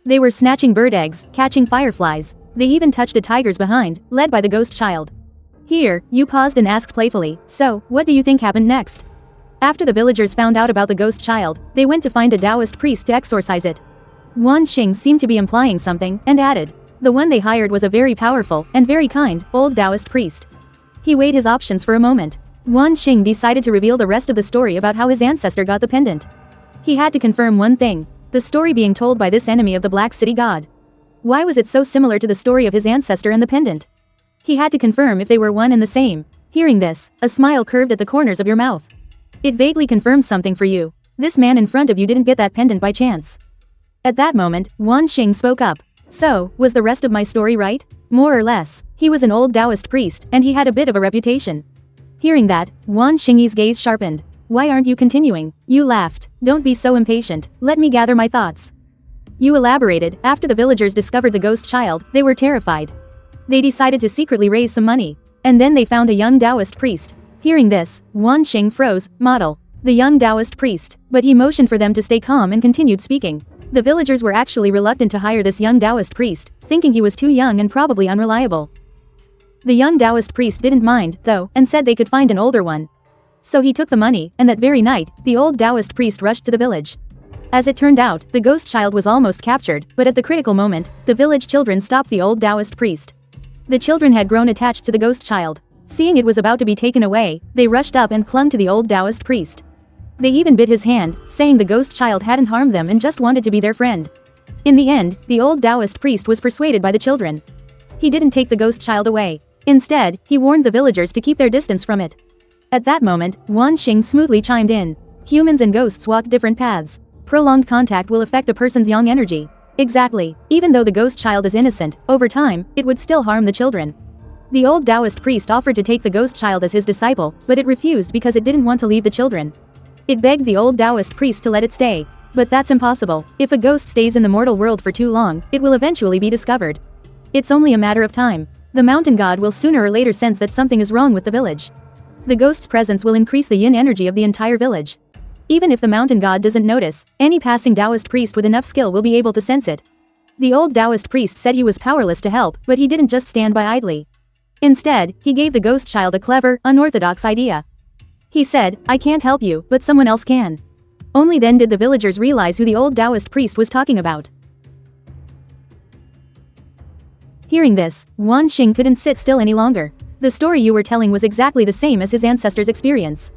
They were snatching bird eggs, catching fireflies. They even touched a tiger's behind, led by the ghost child. Here, Yu paused and asked playfully, "So, what do you think happened next?" After the villagers found out about the ghost child, they went to find a Taoist priest to exorcise it. Wan Xing seemed to be implying something, and added, "The one they hired was a very powerful, and very kind, old Taoist priest." He weighed his options for a moment. Wan Xing decided to reveal the rest of the story about how his ancestor got the pendant. He had to confirm one thing: the story being told by this enemy of the Black City god. Why was it so similar to the story of his ancestor and the pendant? He had to confirm if they were one and the same. Hearing this, a smile curved at the corners of your mouth. It vaguely confirms something for you. This man in front of you didn't get that pendant by chance. At that moment, Wan Xing spoke up. So, was the rest of my story right? More or less. He was an old Taoist priest, and he had a bit of a reputation. Hearing that, Wan Xing's gaze sharpened. Why aren't you continuing? You laughed. Don't be so impatient. Let me gather my thoughts. You elaborated. After the villagers discovered the ghost child, they were terrified. They decided to secretly raise some money. And then they found a young Taoist priest. Hearing this, Wan Xing froze. Model. The young Taoist priest. But he motioned for them to stay calm and continued speaking. The villagers were actually reluctant to hire this young Taoist priest, thinking he was too young and probably unreliable. The young Taoist priest didn't mind, though, and said they could find an older one. So he took the money, and that very night, the old Taoist priest rushed to the village. As it turned out, the ghost child was almost captured, but at the critical moment, the village children stopped the old Taoist priest. The children had grown attached to the ghost child. Seeing it was about to be taken away, they rushed up and clung to the old Taoist priest. They even bit his hand, saying the ghost child hadn't harmed them and just wanted to be their friend. In the end, the old Taoist priest was persuaded by the children. He didn't take the ghost child away. Instead, he warned the villagers to keep their distance from it. At that moment, Wan Xing smoothly chimed in. Humans and ghosts walk different paths. Prolonged contact will affect a person's yang energy. Exactly. Even though the ghost child is innocent, over time, it would still harm the children. The old Taoist priest offered to take the ghost child as his disciple, but it refused because it didn't want to leave the children. It begged the old Taoist priest to let it stay. But that's impossible. If a ghost stays in the mortal world for too long, it will eventually be discovered. It's only a matter of time. The mountain god will sooner or later sense that something is wrong with the village. The ghost's presence will increase the yin energy of the entire village. Even if the mountain god doesn't notice, any passing Taoist priest with enough skill will be able to sense it. The old Taoist priest said he was powerless to help, but he didn't just stand by idly. Instead, he gave the ghost child a clever, unorthodox idea. He said, "I can't help you, but someone else can." Only then did the villagers realize who the old Taoist priest was talking about. Hearing this, Wan Xing couldn't sit still any longer. The story you were telling was exactly the same as his ancestors' experience.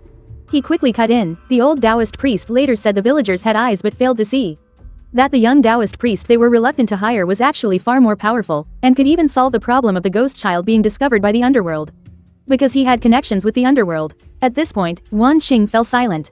He quickly cut in. The old Taoist priest later said the villagers had eyes but failed to see. That the young Taoist priest they were reluctant to hire was actually far more powerful, and could even solve the problem of the ghost child being discovered by the underworld. Because he had connections with the underworld. At this point, Wan Xing fell silent.